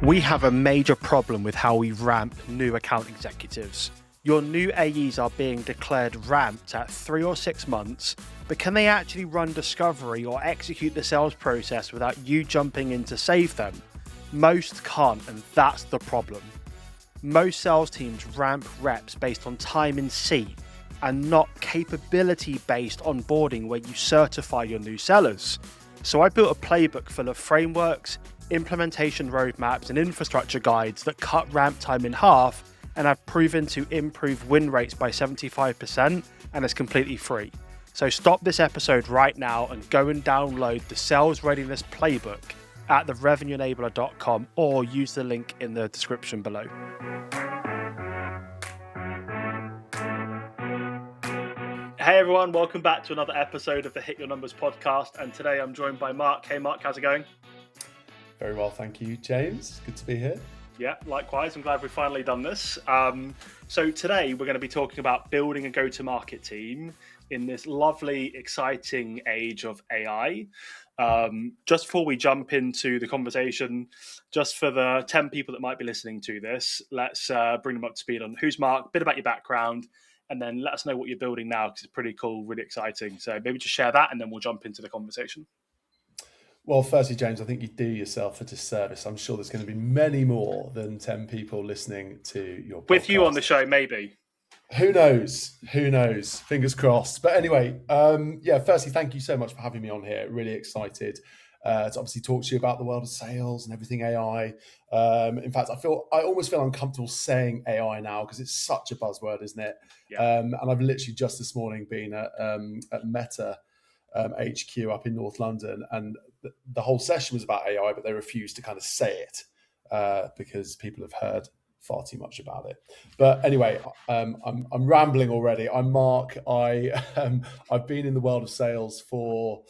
We have a major problem with how we ramp new account executives. Your new AEs are being declared ramped at 3 or 6 months, but can they actually run discovery or execute the sales process without you jumping in to save them? Most can't, and that's the problem. Most sales teams ramp reps based on time in seat and not capability-based onboarding where you certify your new sellers. So I built a playbook full of frameworks, implementation roadmaps, and infrastructure guides that cut ramp time in half and have proven to improve win rates by 75%, and it's completely free. So stop this episode right now and go and download the Sales Readiness Playbook at therevenueenabler.com or use the link in the description below. Hey everyone, welcome back to another episode of the Hit Your Numbers podcast, and today I'm joined by Mark. Hey Mark, how's it going? Very well, thank you, James. Good to be here. Yeah, likewise. I'm glad we've finally done this. So today we're going to be talking about building a go-to-market team in this lovely, exciting age of AI. Just before we jump into the conversation, just for the 10 people that might be listening to this, let's bring them up to speed on who's Mark, a bit about your background, and then let us know what you're building now, because it's pretty cool, really exciting. So maybe just share that, and then we'll jump into the conversation. Well, firstly, James, I think you do yourself a disservice. I'm sure there's going to be many more than 10 people listening to your podcast. With you on the show, maybe. Who knows? Who knows? Fingers crossed. But anyway, firstly, thank you so much for having me on here. Really excited to obviously talk to you about the world of sales and everything AI. In fact, I almost feel uncomfortable saying AI now because it's such a buzzword, isn't it? Yeah. And I've literally just this morning been at Meta HQ up in North London, and the whole session was about AI, but they refused to kind of say it because people have heard far too much about it. But anyway, I'm rambling already. I'm Mark. I've been in the world of sales for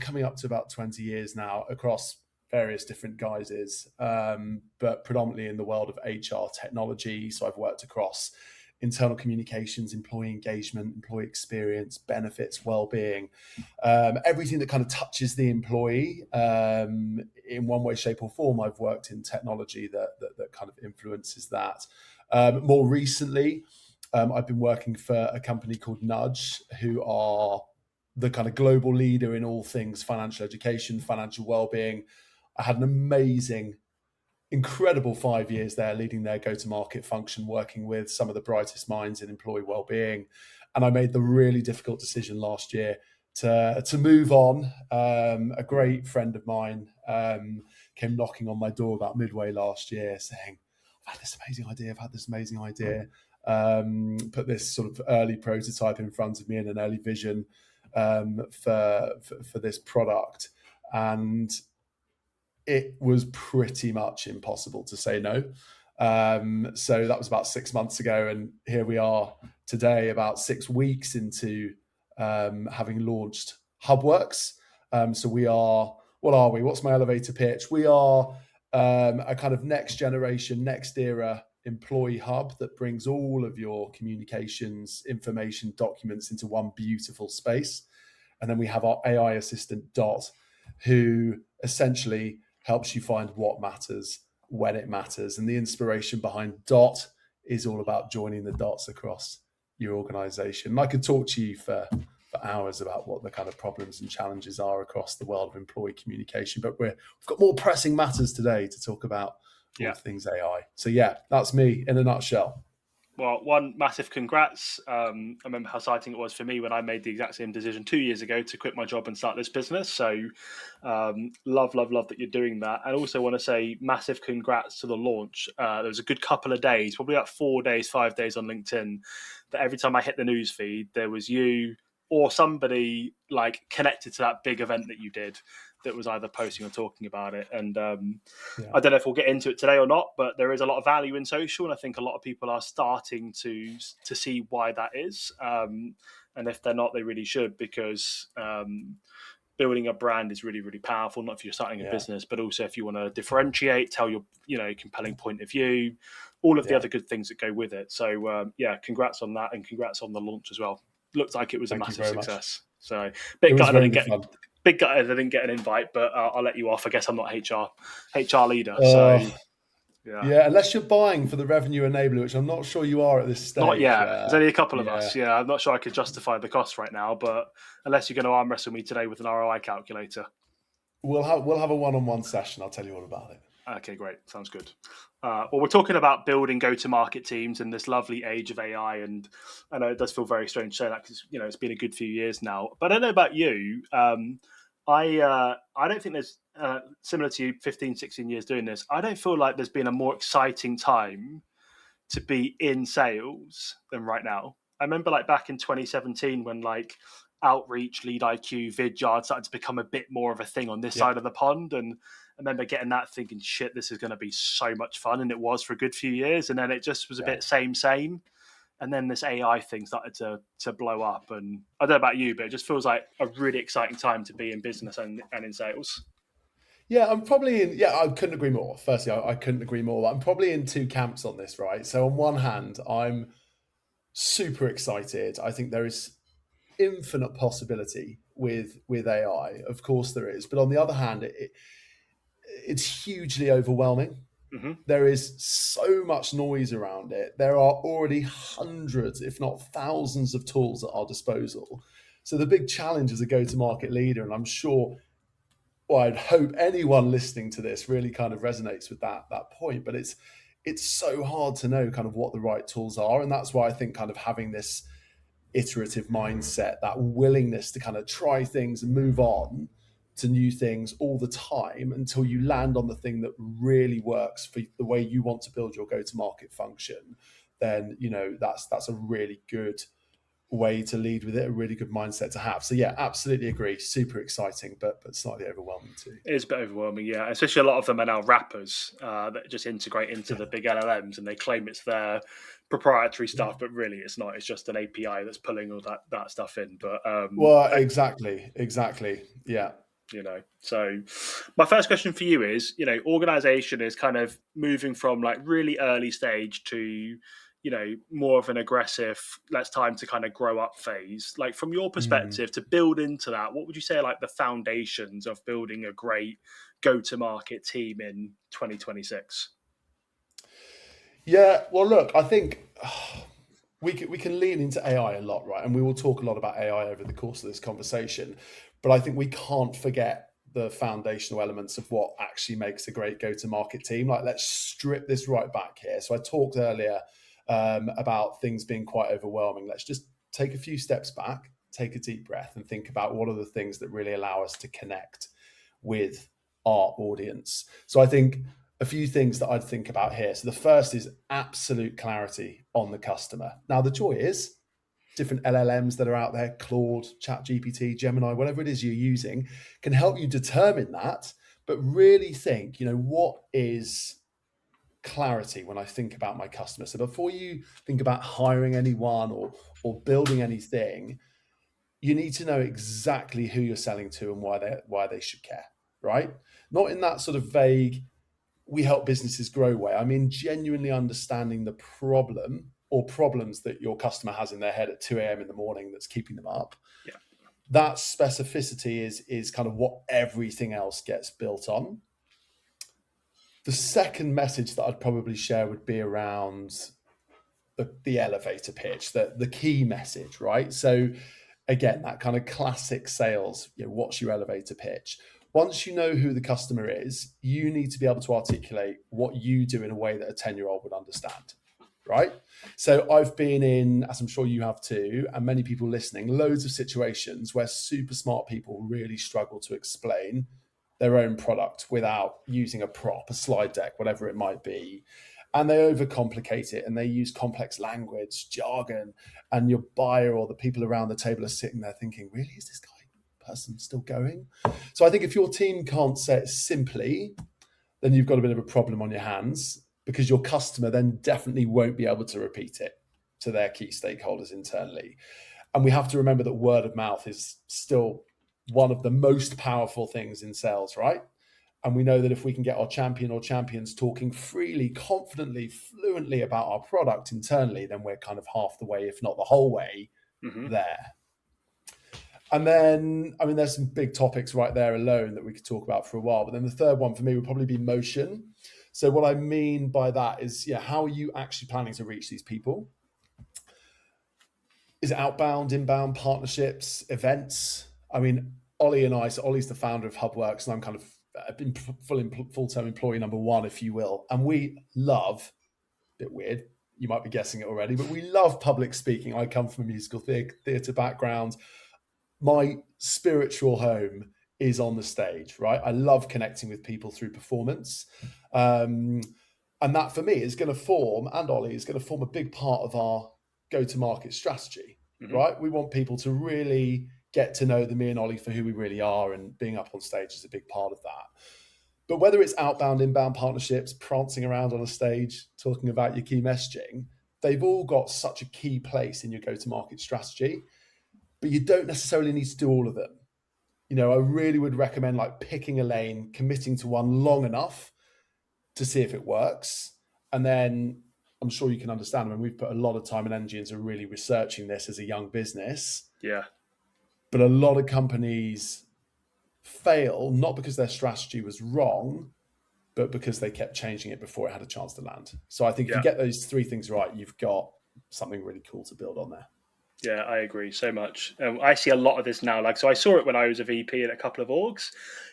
coming up to about 20 years now across various different guises, but predominantly in the world of HR technology. So I've worked across internal communications, employee engagement, employee experience, benefits, well-being, everything that kind of touches the employee in one way, shape or form. I've worked in technology that kind of influences that. More recently, I've been working for a company called Nudge, who are the kind of global leader in all things financial education, financial well-being. I had an incredible 5 years there, leading their go-to-market function, working with some of the brightest minds in employee well-being. And I made the really difficult decision last year to move on. A great friend of mine came knocking on my door about midway last year saying, I've had this amazing idea. Put this sort of early prototype in front of me and an early vision for this product. And it was pretty much impossible to say no. So that was about 6 months ago. And here we are today, about 6 weeks into having launched HubWorx. So we are, what are we? What's my elevator pitch? We are a kind of next generation, next era employee hub that brings all of your communications, information, documents into one beautiful space. And then we have our AI assistant, Dot, who essentially helps you find what matters when it matters. And the inspiration behind Dot is all about joining the dots across your organization. And I could talk to you for hours about what the kind of problems and challenges are across the world of employee communication, but we've got more pressing matters today to talk about all things AI. So that's me in a nutshell. Well, one massive congrats. I remember how exciting it was for me when I made the exact same decision 2 years ago to quit my job and start this business. So love that you're doing that. And also want to say massive congrats to the launch. There was a good couple of days, probably about 4 days, 5 days on LinkedIn, that every time I hit the news feed, there was you or somebody like connected to that big event that you did that was either posting or talking about it. And I don't know if we'll get into it today or not, but there is a lot of value in social. And I think a lot of people are starting to see why that is. And if they're not, they really should, because building a brand is really, really powerful, not if you're starting a business, but also if you want to differentiate, tell your compelling point of view, all of the other good things that go with it. So congrats on that, and congrats on the launch as well. Looked like it was a massive success. So bit gutted I didn't get big gutted I didn't get an invite, but I'll let you off. I guess I'm not HR leader, so Oh, yeah. yeah, unless you're buying for the revenue enabler, which I'm not sure you are at this Not stage. yet. There's only a couple of Yeah, us. Yeah, I'm not sure I could justify the cost right now, but unless you're going to arm wrestle me today with an ROI calculator. we'll have a one-on-one session. I'll tell you all about it. Okay, great. Sounds good. Well, we're talking about building go-to-market teams in this lovely age of AI, and I know it does feel very strange saying that because it's been a good few years now. But I don't know about you. I don't think there's similar to you, 15, 16 years doing this. I don't feel like there's been a more exciting time to be in sales than right now. I remember like back in 2017 when like outreach, lead IQ, Vidyard started to become a bit more of a thing on this Yeah, side of the pond. And I remember getting that thinking, shit, this is going to be so much fun. And it was for a good few years. And then it just was a yeah. bit same. And then this AI thing started to blow up. And I don't know about you, but it just feels like a really exciting time to be in business and in sales. Yeah, I'm probably in. Yeah, I couldn't agree more. Firstly, I couldn't agree more. I'm probably in two camps on this, right? So on one hand, I'm super excited. I think there is infinite possibility with AI. Of course, there is. But on the other hand, it's hugely overwhelming. Hmm. There is so much noise around it. There are already hundreds, if not thousands, of tools at our disposal. So the big challenge as a go-to-market leader, and I'm sure, well, I'd hope anyone listening to this really kind of resonates with that point. But it's so hard to know kind of what the right tools are, and that's why I think kind of having this iterative mindset, that willingness to kind of try things and move on to new things all the time until you land on the thing that really works for the way you want to build your go-to-market function, then that's a really good way to lead with it, a really good mindset to have. So yeah, absolutely agree. Super exciting, but slightly overwhelming too. It is a bit overwhelming, yeah. Especially a lot of them are now wrappers that just integrate into Yeah, the big LLMs, and they claim it's their proprietary yeah. stuff, but really it's not. It's just an API that's pulling all that stuff in. But Well, exactly. Yeah. so my first question for you is, organization is kind of moving from like really early stage to more of an aggressive, let's time to kind of grow up phase. Like from your Mm. perspective, to build into that, what would you say are like the foundations of building a great go to market team in 2026? Yeah. Well, look, I think we can lean into AI a lot, right? And we will talk a lot about AI over the course of this conversation. But I think we can't forget the foundational elements of what actually makes a great go-to-market team. Like, let's strip this right back here. So I talked earlier about things being quite overwhelming. Let's just take a few steps back, take a deep breath, and think about what are the things that really allow us to connect with our audience. So I think a few things that I'd think about here. So the first is absolute clarity on the customer. Now, the joy is different LLMs that are out there, Claude, ChatGPT, Gemini, whatever it is you're using, can help you determine that. But really think, what is clarity when I think about my customer? So before you think about hiring anyone or building anything, you need to know exactly who you're selling to and why they should care, right? Not in that sort of vague, we help businesses grow way. I mean, genuinely understanding the problem or problems that your customer has in their head at 2 a.m. in the morning that's keeping them up. Yeah. That specificity is kind of what everything else gets built on. The second message that I'd probably share would be around the elevator pitch, the key message, right? So again, that kind of classic sales, what's your elevator pitch? Once you know who the customer is, you need to be able to articulate what you do in a way that a 10-year-old would understand, right? So I've been in, as I'm sure you have too, and many people listening, loads of situations where super smart people really struggle to explain their own product without using a prop, a slide deck, whatever it might be. And they overcomplicate it and they use complex language, jargon, and your buyer or the people around the table are sitting there thinking, really, is this person still going? So I think if your team can't say it simply, then you've got a bit of a problem on your hands, because your customer then definitely won't be able to repeat it to their key stakeholders internally. And we have to remember that word of mouth is still one of the most powerful things in sales, right? And we know that if we can get our champion or champions talking freely, confidently, fluently about our product internally, then we're kind of half the way, if not the whole way, Hmm. there. And then, I mean, there's some big topics right there alone that we could talk about for a while. But then the third one for me would probably be motion. So what I mean by that is, yeah, how are you actually planning to reach these people? Is it outbound, inbound, partnerships, events? I mean, Ollie and I, so Ollie's the founder of HubWorx, and I'm kind of I've been full-time employee number one, if you will. And we love, a bit weird, you might be guessing it already, but we love public speaking. I come from a musical theatre background. My spiritual home is on the stage, right? I love connecting with people through performance. And that for me is going to form, and Ollie is going to form a big part of our go-to-market strategy, Mm-hmm. right? We want people to really get to know me and Ollie for who we really are, and being up on stage is a big part of that. But whether it's outbound, inbound partnerships, prancing around on a stage, talking about your key messaging, they've all got such a key place in your go-to-market strategy, but you don't necessarily need to do all of them. You know, I really would recommend like picking a lane, committing to one long enough to see if it works. And then I'm sure you can understand, I mean, we've put a lot of time and energy into really researching this as a young business. Yeah. But a lot of companies fail, not because their strategy was wrong, but because they kept changing it before it had a chance to land. So I think if you get those three things right, you've got something really cool to build on there. Yeah, I agree so much. I see a lot of this now. Like, so I saw it when I was a VP at a couple of orgs,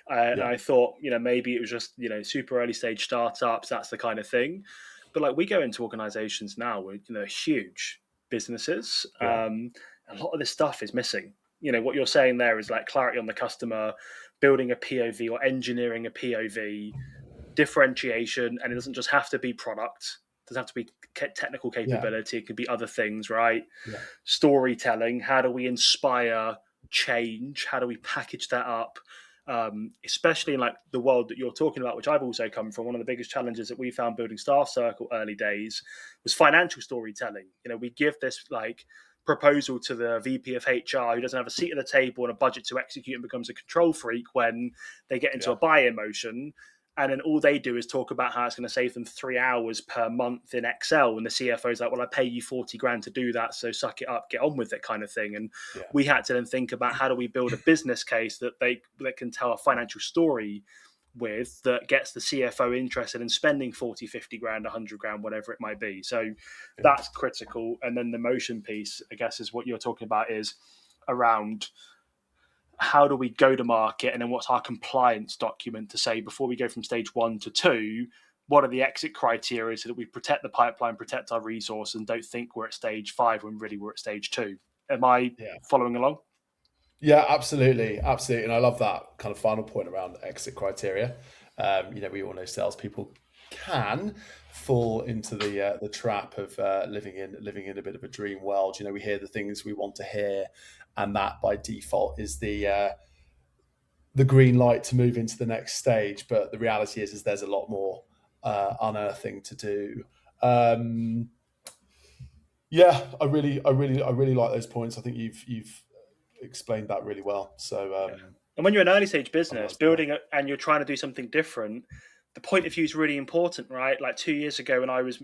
and I thought, maybe it was just, super early stage startups. That's the kind of thing. But like, we go into organizations now with, huge businesses. Yeah. A lot of this stuff is missing. What you're saying there is like clarity on the customer, building a POV or engineering a POV, differentiation, and it doesn't just have to be product. It doesn't have to be technical capability. It could be other things, right? Yeah. Storytelling. How do we inspire change? How do we package that up? Especially in like the world that you're talking about, which I've also come from. One of the biggest challenges that we found building Staff Circle early days was financial storytelling. We give this like proposal to the VP of HR who doesn't have a seat at the table and a budget to execute and becomes a control freak when they get into a buy-in motion. And then all they do is talk about how it's going to save them 3 hours per month in Excel. And the CFO's like, well, I pay you 40 grand to do that. So suck it up, get on with it kind of thing. And we had to then think about how do we build a business case that that can tell a financial story with that gets the CFO interested in spending 40, 50 grand, 100 grand, whatever it might be. So that's critical. And then the motion piece, I guess, is what you're talking about is around how do we go to market, and then what's our compliance document to say before we go from stage 1 to 2, what are the exit criteria so that we protect the pipeline, protect our resource, and don't think we're at stage 5 when really we're at stage 2. Am I following along? Yeah, absolutely. Absolutely. And I love that kind of final point around exit criteria. We all know salespeople can fall into the trap of living in a bit of a dream world. We hear the things we want to hear, and that by default is the green light to move into the next stage. But the reality is there's a lot more unearthing to do. I really like those points. I think you've explained that really well. So, and when you're an early stage business building and you're trying to do something different, the point of view is really important, right? Like 2 years ago when I was,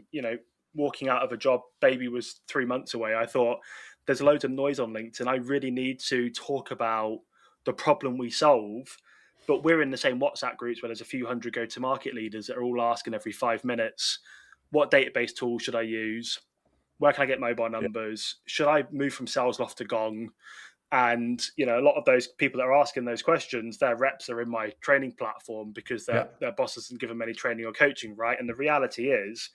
walking out of a job, baby was 3 months away, I thought there's loads of noise on LinkedIn. I really need to talk about the problem we solve. But we're in the same WhatsApp groups where there's a few hundred go-to-market leaders that are all asking every 5 minutes, what database tool should I use? Where can I get mobile numbers? Should I move from Salesloft to Gong? And a lot of those people that are asking those questions, their reps are in my training platform because their boss hasn't given them any training or coaching, right? And the reality is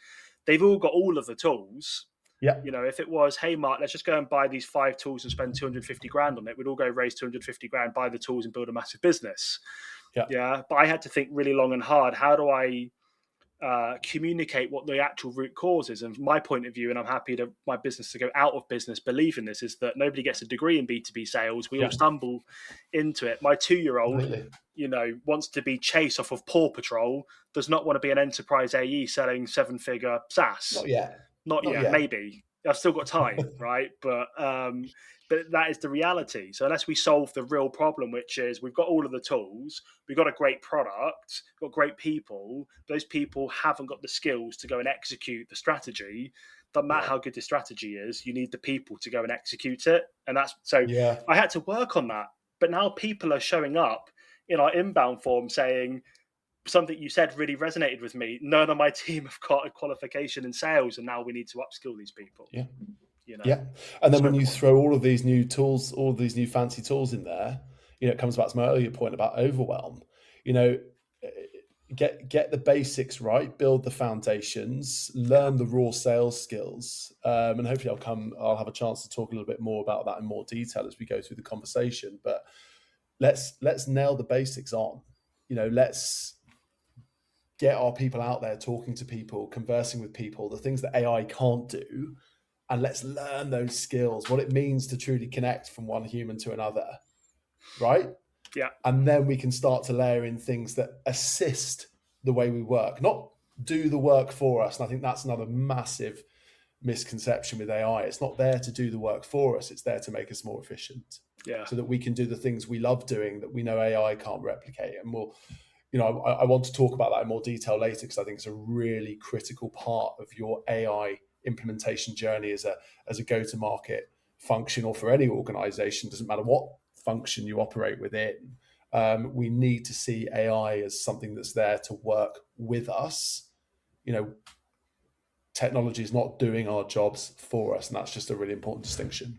they've all got all of the tools. Yeah. If it was, hey, Mark, let's just go and buy these 5 tools and spend 250 grand on it, we'd all go raise 250 grand, buy the tools and build a massive business. Yeah. But I had to think really long and hard. How do I communicate what the actual root cause is? And from my point of view, and I'm happy to my business to go out of business believe in this, is that nobody gets a degree in B2B sales. We all stumble into it. My 2-year-old, wants to be Chase off of Paw Patrol, does not want to be an enterprise AE selling 7-figure SaaS. Not yet. Maybe. I've still got time, right? But that is the reality. So unless we solve the real problem, which is we've got all of the tools, we've got a great product, got great people, those people haven't got the skills to go and execute the strategy, doesn't matter how good the strategy is, you need the people to go and execute it. And that's so Yeah. I had to work on that. But now people are showing up in our inbound form saying, something you said really resonated with me. None of my team have got a qualification in sales, and now we need to upskill these people. Yeah. You know, Yeah. And then so when you important. throw all of these new tools, all of these new fancy tools in there, it comes back to my earlier point about overwhelm. Get the basics right, build the foundations, learn the raw sales skills, and hopefully I'll have a chance to talk a little bit more about that in more detail as we go through the conversation. But let's nail the basics on. Let's get our people out there talking to people, conversing with people, the things that AI can't do, and let's learn those skills, what it means to truly connect from one human to another, right? Yeah. And then we can start to layer in things that assist the way we work, not do the work for us. And I think that's another massive misconception with AI. It's not there to do the work for us. It's there to make us more efficient. Yeah. So that we can do the things we love doing that we know AI can't replicate. And I want to talk about that in more detail later, because I think it's a really critical part of your AI implementation journey as a go-to-market function, or for any organization, doesn't matter what function you operate within. We need to see AI as something that's there to work with us. Technology is not doing our jobs for us, and that's just a really important distinction.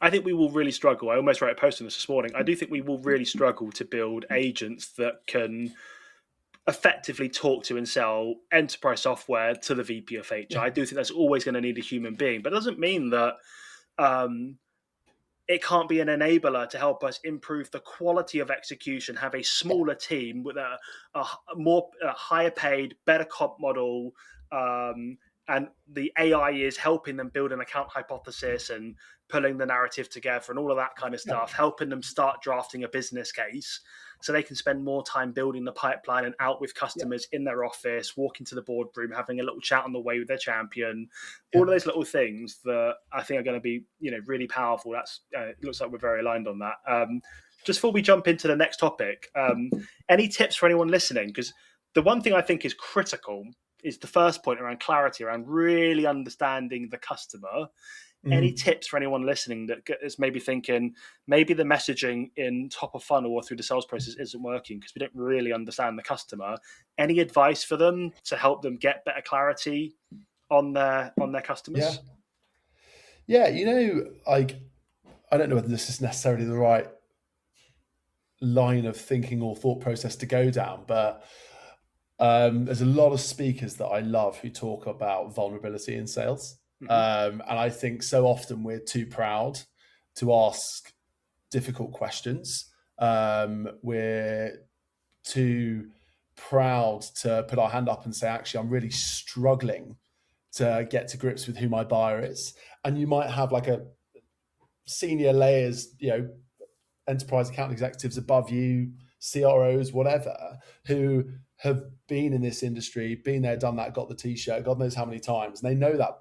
I think we will really struggle. I almost wrote a post on this morning. I do think we will really struggle to build agents that can effectively talk to and sell enterprise software to the VP of HR. Yeah. I do think that's always going to need a human being, but it doesn't mean that it can't be an enabler to help us improve the quality of execution, have a smaller team with a higher paid, better comp model, and the AI is helping them build an account hypothesis and pulling the narrative together and all of that kind of stuff, helping them start drafting a business case so they can spend more time building the pipeline and out with customers in their office, walking to the boardroom, having a little chat on the way with their champion, all of those little things that I think are going to be, really powerful. That's it looks like we're very aligned on that. Just before we jump into the next topic, any tips for anyone listening? Because the one thing I think is critical is the first point around clarity, around really understanding the customer. Any tips for anyone listening that is maybe thinking maybe the messaging in top of funnel or through the sales process isn't working because we don't really understand the customer? Any advice for them to help them get better clarity on their customers? Yeah. I don't know whether this is necessarily the right line of thinking or thought process to go down, but there's a lot of speakers that I love who talk about vulnerability in sales. And I think so often we're too proud to ask difficult questions. We're too proud to put our hand up and say, actually, I'm really struggling to get to grips with who my buyer is. And you might have like a senior layers, enterprise account executives above you, CROs, whatever, who have been in this industry, been there, done that, got the t-shirt, God knows how many times, and they know that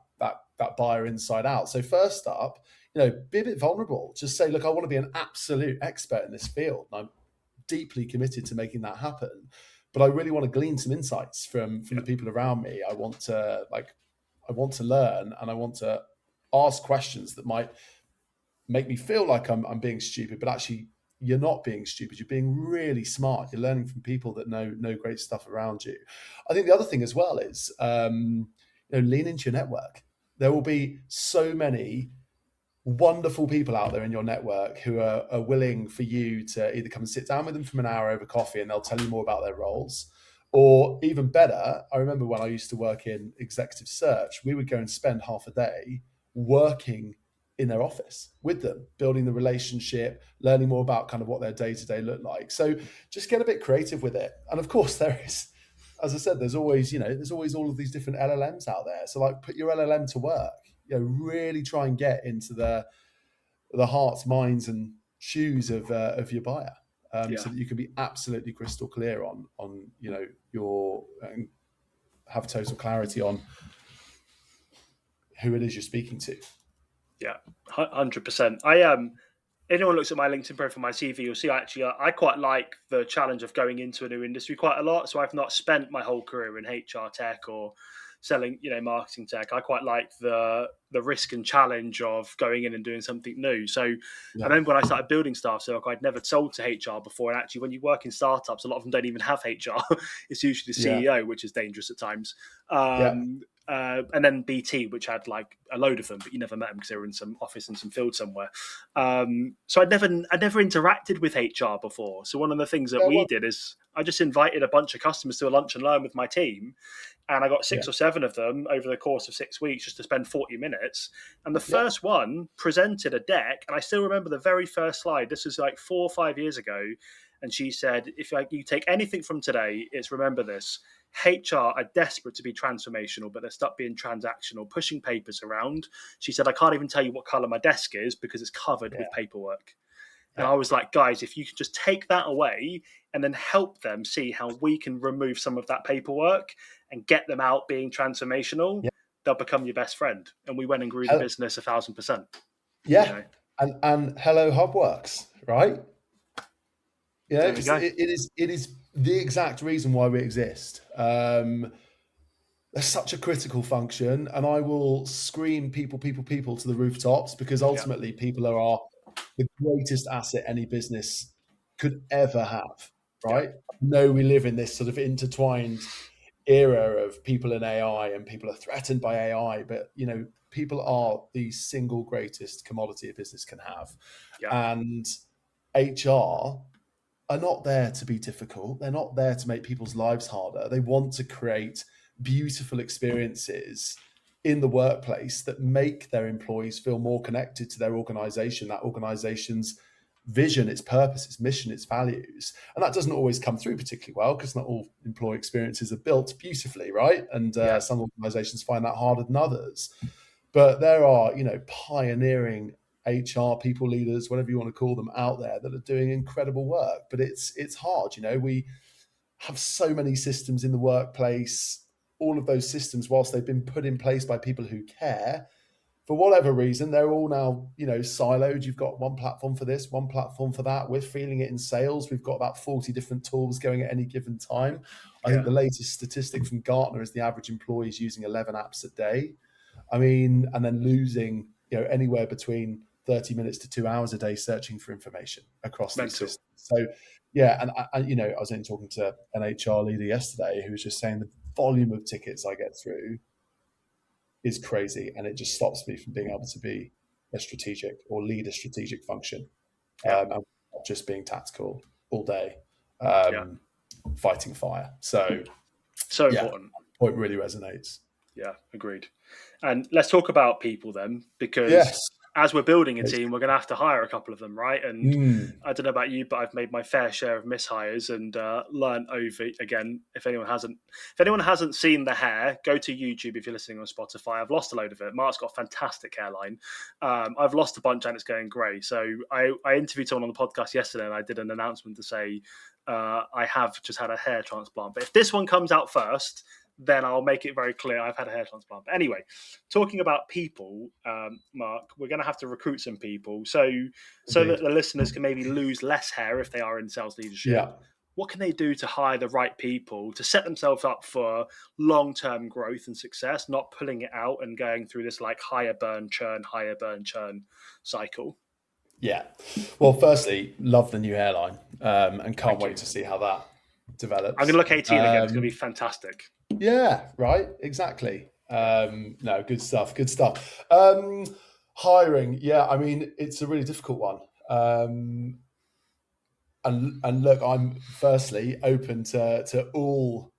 buyer inside out. So first up, be a bit vulnerable. Just say, look, I want to be an absolute expert in this field, and I'm deeply committed to making that happen. But I really want to glean some insights from the people around me. I want to learn, and I want to ask questions that might make me feel like I'm being stupid, but actually you're not being stupid. You're being really smart. You're learning from people that know great stuff around you. I think the other thing as well is lean into your network. There will be so many wonderful people out there in your network who are willing for you to either come and sit down with them for an hour over coffee and they'll tell you more about their roles. Or even better, I remember when I used to work in executive search, we would go and spend half a day working in their office with them, building the relationship, learning more about kind of what their day-to-day look like. So just get a bit creative with it. And of course there is, as I said, there's always all of these different LLMs out there. So like put your LLM to work, really try and get into the hearts, minds and shoes of your buyer. So that you can be absolutely crystal clear on your have total clarity on who it is you're speaking to. Yeah, 100%. Anyone looks at my LinkedIn profile, my CV, you'll see I quite like the challenge of going into a new industry quite a lot. So I've not spent my whole career in HR tech or selling, marketing tech. I quite like the risk and challenge of going in and doing something new. So I remember when I started building Staff Circle, I'd never sold to HR before. And actually, when you work in startups, a lot of them don't even have HR. It's usually the CEO, which is dangerous at times. And then BT, which had like a load of them, but you never met them because they were in some office in some field somewhere. So I'd never interacted with HR before. So one of the things that we did is I just invited a bunch of customers to a lunch and learn with my team. And I got 6 or 7 of them over the course of 6 weeks just to spend 40 minutes. And the first one presented a deck. And I still remember the very first slide. This was like 4 or 5 years ago. And she said, if you take anything from today, it's remember this. HR are desperate to be transformational, but they're stuck being transactional, pushing papers around. She said, I can't even tell you what color my desk is because it's covered with paperwork. And I was like, guys, if you could just take that away and then help them see how we can remove some of that paperwork and get them out being transformational, they'll become your best friend. And we went and grew the business 1,000%. Yeah. And hello, HubWorx, right? It is the exact reason why we exist. They're such a critical function, and I will scream people to the rooftops because ultimately people are the greatest asset any business could ever have, right? No, we live in this sort of intertwined era of people in AI and people are threatened by AI, but people are the single greatest commodity a business can have. And HR are not there to be difficult. They're not there to make people's lives harder. They want to create beautiful experiences in the workplace that make their employees feel more connected to their organization, that organization's vision, its purpose, its mission, its values. And that doesn't always come through particularly well because not all employee experiences are built beautifully, right? And some organizations find that harder than others. But there are, pioneering HR people leaders, whatever you want to call them, out there that are doing incredible work. But it's hard. We have so many systems in the workplace. All of those systems, whilst they've been put in place by people who care, for whatever reason, they're all now, siloed. You've got one platform for this, one platform for that. We're feeling it in sales. We've got about 40 different tools going at any given time. I think the latest statistic from Gartner is the average employee is using 11 apps a day. I mean, and then losing, anywhere between 30 minutes to 2 hours a day searching for information across these systems. So, and I was talking to an HR leader yesterday who was just saying the volume of tickets I get through is crazy, and it just stops me from being able to be a strategic or lead a strategic function, and not just being tactical all day, fighting fire. So important. Point really resonates. Yeah, agreed. And let's talk about people then, because as we're building a team, we're going to have to hire a couple of them, right? And I don't know about you, but I've made my fair share of mishires and learned over again. If anyone hasn't seen the hair, go to YouTube. If you're listening on Spotify, I've lost a load of it. Mark's got a fantastic hairline. I've lost a bunch and it's going grey. So I interviewed someone on the podcast yesterday, and I did an announcement to say I have just had a hair transplant. But if this one comes out first, then I'll make it very clear I've had a hair transplant. But anyway, talking about people, Mark, we're going to have to recruit some people so that the listeners can maybe lose less hair if they are in sales leadership. Yeah. What can they do to hire the right people to set themselves up for long-term growth and success, not pulling it out and going through this like higher burn churn cycle? Yeah. Well, firstly, love the new hairline and can't wait to see how that develops. I'm going to look 18 again. It's going to be fantastic. Yeah, right. Exactly. No, good stuff. Hiring. Yeah, I mean, it's a really difficult one. And look, I'm firstly open to all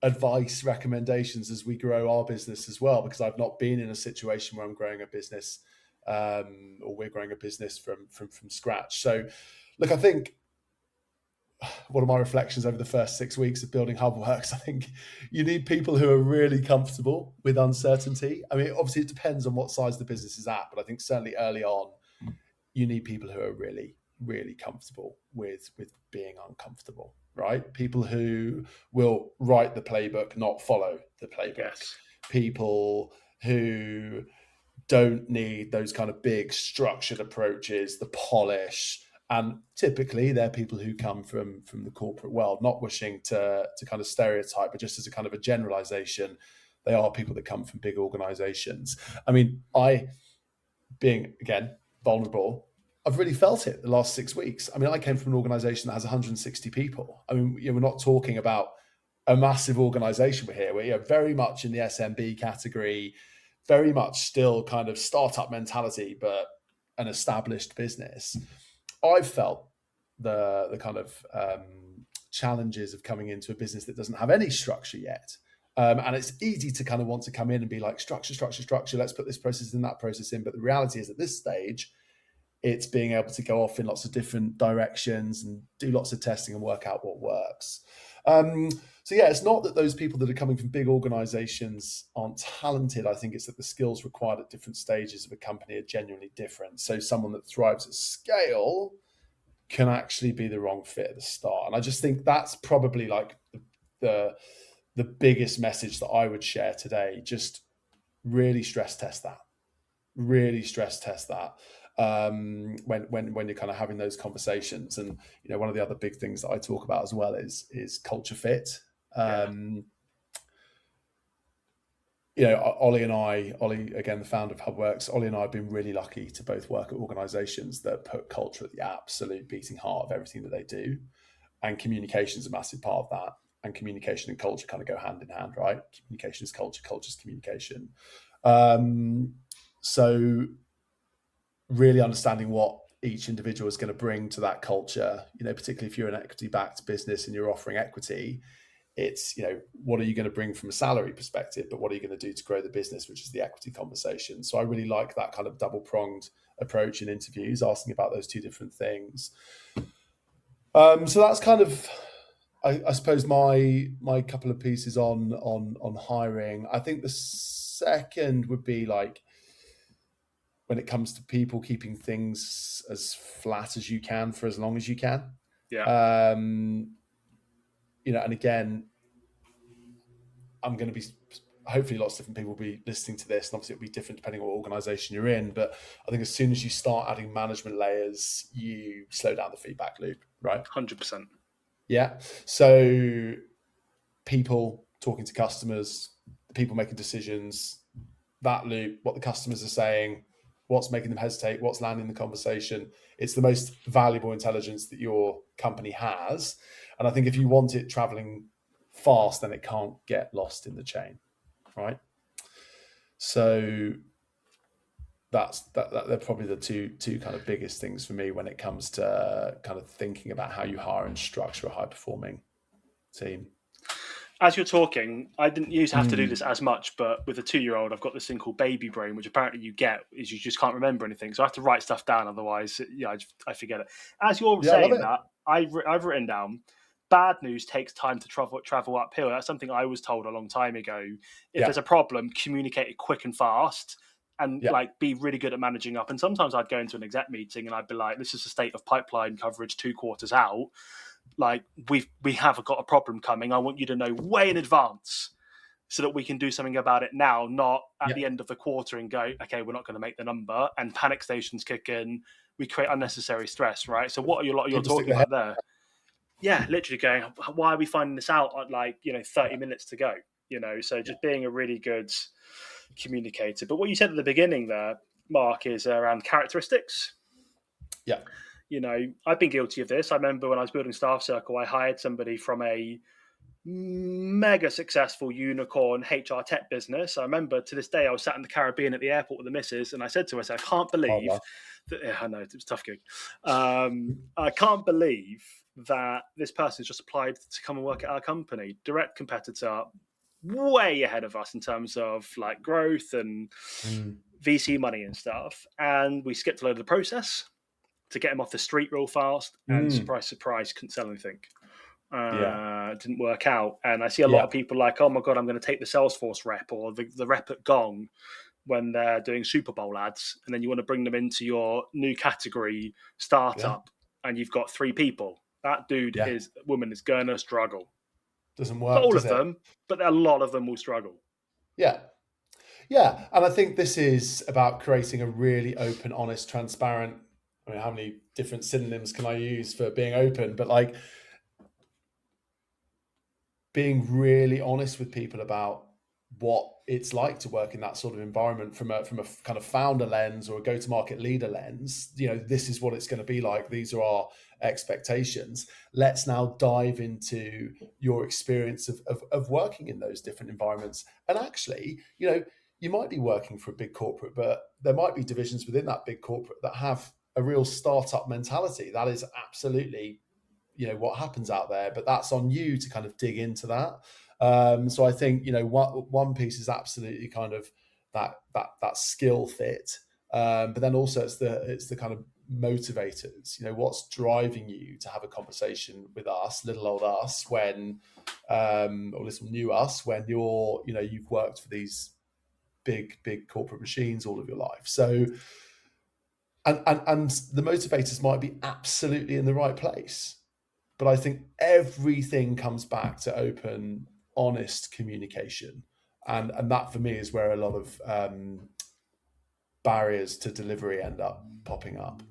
advice, recommendations as we grow our business as well, because I've not been in a situation where I'm growing a business or we're growing a business from scratch. So look, I think one of my reflections over the first 6 weeks of building HubWorx, I think you need people who are really comfortable with uncertainty. I mean, obviously it depends on what size the business is at, but I think certainly early on, you need people who are really, really comfortable with being uncomfortable, right? People who will write the playbook, not follow the playbook. Yes. People who don't need those kind of big structured approaches, the polish. And typically they're people who come from the corporate world, not wishing to kind of stereotype, but just as a kind of a generalization, They are people that come from big organizations. I mean, being, again, vulnerable, I've really felt it the last 6 weeks. I mean, I came from an organization that has 160 people. I mean, we're not talking about a massive organization. We're very much in the SMB category, very much still kind of startup mentality, but an established business. I've felt the kind of challenges of coming into a business that doesn't have any structure yet. And it's easy to kind of want to come in and be like, structure, structure, structure. Let's put this process in, that process in. But the reality is, at this stage, it's being able to go off in lots of different directions and do lots of testing and work out what works. So yeah, it's not that those people that are coming from big organizations aren't talented. I think it's that the skills required at different stages of a company are genuinely different. So someone that thrives at scale can actually be the wrong fit at the start. And I just think that's probably like the biggest message that I would share today. Just really stress test that. Really stress test that. When you're kind of having those conversations. And one of the other big things that I talk about as well is culture fit. Ollie again, the founder of HubWorx, Ollie and I have been really lucky to both work at organizations that put culture at the absolute beating heart of everything that they do, and communication is a massive part of that. And communication and culture kind of go hand in hand, right? Communication is culture, culture is communication. So really understanding what each individual is going to bring to that culture, particularly if you're an equity-backed business and you're offering equity, it's, what are you going to bring from a salary perspective, but what are you going to do to grow the business, which is the equity conversation. So I really like that kind of double-pronged approach in interviews, asking about those two different things. So that's kind of, I suppose, my couple of pieces on hiring. I think the second would be like, when it comes to people, keeping things as flat as you can for as long as you can. Yeah. And again, I'm going to be, hopefully lots of different people will be listening to this, and obviously it'll be different depending on what organization you're in. But I think as soon as you start adding management layers, you slow down the feedback loop, right? 100%. Yeah. So people talking to customers, people making decisions, that loop, what the customers are saying, what's making them hesitate, what's landing the conversation. It's the most valuable intelligence that your company has. And I think if you want it traveling fast, then it can't get lost in the chain, right? So they're probably the two kind of biggest things for me when it comes to kind of thinking about how you hire and structure a high-performing team. As you're talking, I didn't used to have to do this as much, but with a 2-year-old, I've got this thing called baby brain, which apparently you get is you just can't remember anything. So I have to write stuff down, otherwise, I forget it. As you're saying that, I've written down, bad news takes time to travel uphill. That's something I was told a long time ago. If there's a problem, communicate it quick and fast, and be really good at managing up. And sometimes I'd go into an exec meeting and I'd be like, "This is the state of pipeline coverage 2 quarters out. Like we have got a problem coming. I want you to know way in advance so that we can do something about it now, not at the end of the quarter and go, okay, we're not going to make the number, and panic stations kick in. We create unnecessary stress, right? So what are you're talking about there? Yeah, literally going, why are we finding this out at 30 minutes to go? So just being a really good communicator. But what you said at the beginning there, Mark, is around characteristics. Yeah. I've been guilty of this. I remember when I was building Staff Circle, I hired somebody from a mega successful unicorn HR tech business. I remember to this day, I was sat in the Caribbean at the airport with the missus, and I said to her, I can't believe that. Yeah, I know, it was a tough gig. I can't believe that this person's just applied to come and work at our company. Direct competitor, way ahead of us in terms of growth and VC money and stuff. And we skipped a load of the process to get him off the street real fast, and surprise, surprise, couldn't sell anything. Didn't work out. And I see a lot of people like, oh my God, I'm going to take the Salesforce rep or the rep at Gong when they're doing Super Bowl ads. And then you want to bring them into your new category startup and you've got 3 people. That woman is going to struggle. Doesn't work. Not all of them, but a lot of them will struggle. Yeah. Yeah. And I think this is about creating a really open, honest, transparent. I mean, how many different synonyms can I use for being open? But being really honest with people about what it's like to work in that sort of environment from a kind of founder lens or a go-to-market leader lens. This is what it's going to be like. These are our expectations. Let's now dive into your experience of working in those different environments. And actually, you might be working for a big corporate, but there might be divisions within that big corporate that have a real startup mentality. That is absolutely what happens out there, but that's on you to kind of dig into that. So I think one piece is absolutely kind of that skill fit, but then also it's the kind of motivators. What's driving you to have a conversation with us, little old us, when or little new us, when you've worked for these big corporate machines all of your life. So and the motivators might be absolutely in the right place. But I think everything comes back to open, honest communication. And that for me is where a lot of barriers to delivery end up popping up.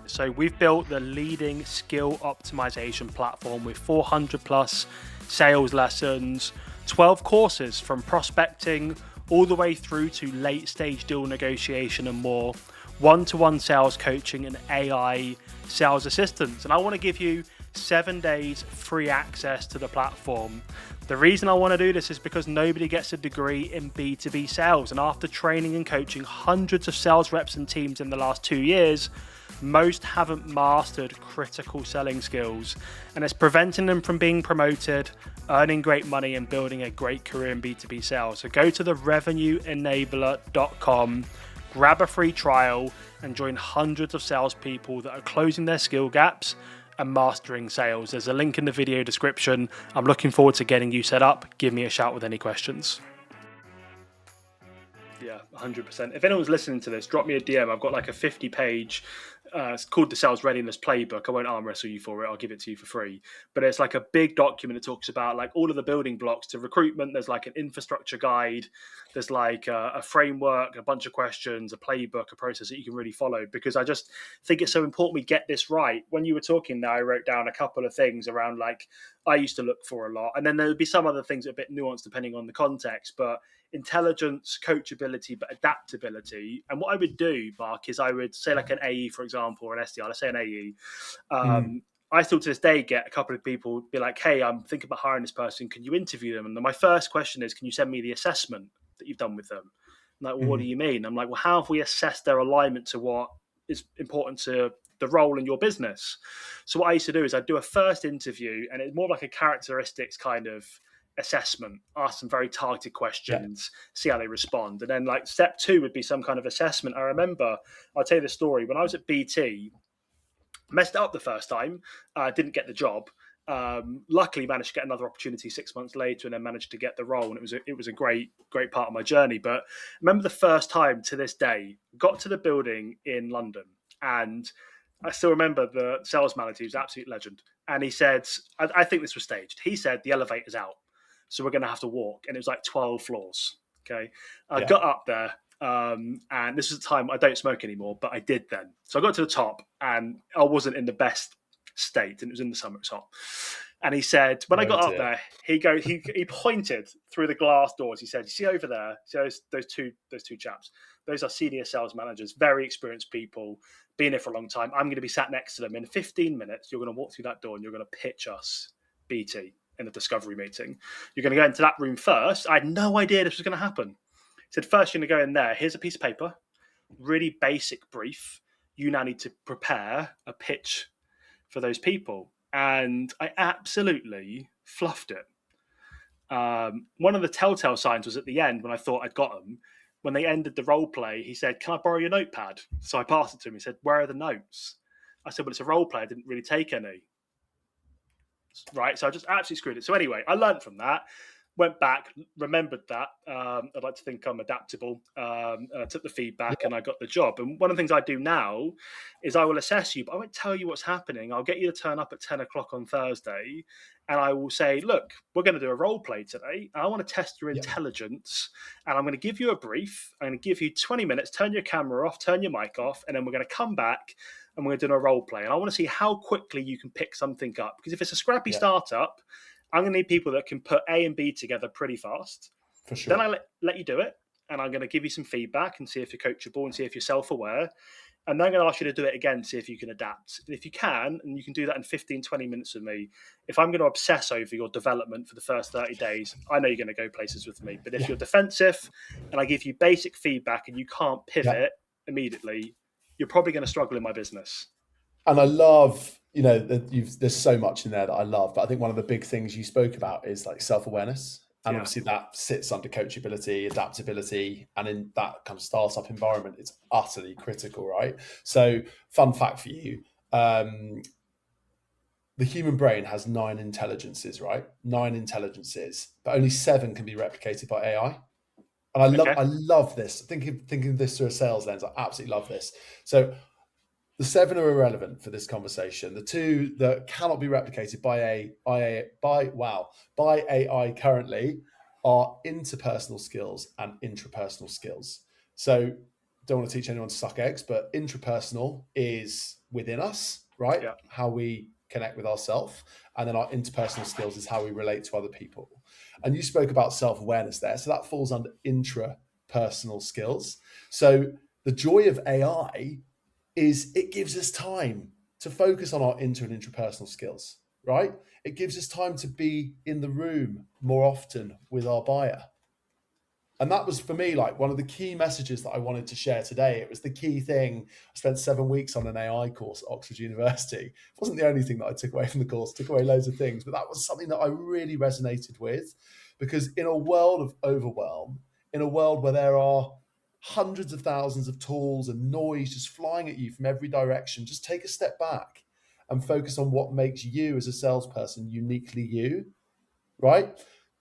So we've built the leading skill optimization platform with 400 plus sales lessons, 12 courses from prospecting all the way through to late stage deal negotiation and more, one-to-one sales coaching and AI sales assistance. And I want to give you 7 days free access to the platform. The reason I want to do this is because nobody gets a degree in B2B sales. And after training and coaching hundreds of sales reps and teams in the last 2 years, most haven't mastered critical selling skills, and it's preventing them from being promoted, earning great money, and building a great career in B2B sales. So go to the revenueenabler.com, grab a free trial, and join hundreds of salespeople that are closing their skill gaps and mastering sales. There's a link in the video description. I'm looking forward to getting you set up. Give me a shout with any questions. Yeah, 100%. If anyone's listening to this, drop me a DM. I've got like a 50-page, it's called the Sales Readiness Playbook. I won't arm wrestle you for it. I'll give it to you for free. But it's like a big document that talks about like all of the building blocks to recruitment. There's like an infrastructure guide. There's like a framework, a bunch of questions, a playbook, a process that you can really follow. Because I just think it's so important we get this right. When you were talking there, I wrote down a couple of things around like I used to look for a lot. And then there would be some other things that are a bit nuanced depending on the context. But intelligence, coachability, but adaptability. And what I would do, Mark, is I would say like an AE, for example, or an SDR, let's say an AE. I still to this day get a couple of people be like, hey, I'm thinking about hiring this person. Can you interview them? And then my first question is, can you send me the assessment that you've done with them? I'm like, well, what do you mean? I'm like, well, how have we assessed their alignment to what is important to the role in your business? So what I used to do is I'd do a first interview, and it's more like a characteristics kind of assessment, ask some very targeted questions, see how they respond. And then like step 2 would be some kind of assessment. I remember, I'll tell you the story. When I was at BT, messed it up the first time, didn't get the job. Luckily managed to get another opportunity 6 months later and then managed to get the role. And it was a great part of my journey. But I remember the first time to this day, got to the building in London, and I still remember the sales manager, he was an absolute legend. And he said, I think this was staged. He said, the elevator's out, so we're going to have to walk. And it was like 12 floors. Okay. I got up there, and this was the time I don't smoke anymore, but I did then. So I got to the top, and I wasn't in the best state, and it was in the summer, it was hot. And he said, when I got up there, he pointed through the glass doors. He said, you see over there, see those two chaps? Those are senior sales managers, very experienced people, been here for a long time. I'm going to be sat next to them. In 15 minutes, you're going to walk through that door and you're going to pitch us BT in the discovery meeting. You're going to go into that room first. I had no idea this was going to happen. He said, first you're going to go in there. Here's a piece of paper, really basic brief. You now need to prepare a pitch for those people. And I absolutely fluffed it. One of the telltale signs was at the end when I thought I'd got them. When they ended the role play, he said, can I borrow your notepad? So I passed it to him. He said, where are the notes? I said, well, it's a role play. I didn't really take any. Right. So I just absolutely screwed it. So anyway, I learned from that, went back, remembered that. I'd like to think I'm adaptable. I took the feedback and I got the job. And one of the things I do now is I will assess you, but I won't tell you what's happening. I'll get you to turn up at 10 o'clock on Thursday, and I will say, look, we're going to do a role play today. I want to test your intelligence, and I'm going to give you a brief. I'm going to give you 20 minutes, turn your camera off, turn your mic off, and then we're going to come back and we're going to do a role play. And I want to see how quickly you can pick something up. Because if it's a scrappy startup I'm going to need people that can put A and B together pretty fast. For Then sure. I let you do it, and I'm going to give you some feedback and see if you're coachable and see if you're self-aware. And then I'm going to ask you to do it again, see if you can adapt. And if you can, and you can do that in 15, 20 minutes with me, if I'm going to obsess over your development for the first 30 days, I know you're going to go places with me. But if Yeah. you're defensive and I give you basic feedback and you can't Yeah. pivot immediately, you're probably going to struggle in my business. And I love, there's so much in there that I love, but I think one of the big things you spoke about is like self-awareness. And Yeah. obviously that sits under coachability, adaptability, and in that kind of startup environment, it's utterly critical, right? So fun fact for you, the human brain has 9 intelligences, right? 9 intelligences, but only 7 can be replicated by AI. And I love this. Thinking of this through a sales lens, I absolutely love this. So the 7 are irrelevant for this conversation. The 2 that cannot be replicated by AI currently are interpersonal skills and intrapersonal skills. So don't want to teach anyone to suck eggs, but intrapersonal is within us, right? Yeah. How we connect with ourselves. And then our interpersonal skills is how we relate to other people. And you spoke about self-awareness there. So that falls under intrapersonal skills. So the joy of AI is it gives us time to focus on our inter and intrapersonal skills, right? It gives us time to be in the room more often with our buyer. And that was for me like one of the key messages that I wanted to share today. It was the key thing. I spent 7 weeks on an AI course at Oxford University. It wasn't the only thing that I took away from the course, took away loads of things, but that was something that I really resonated with, because in a world of overwhelm, in a world where there are hundreds of thousands of tools and noise just flying at you from every direction, just take a step back and focus on what makes you as a salesperson uniquely you, right?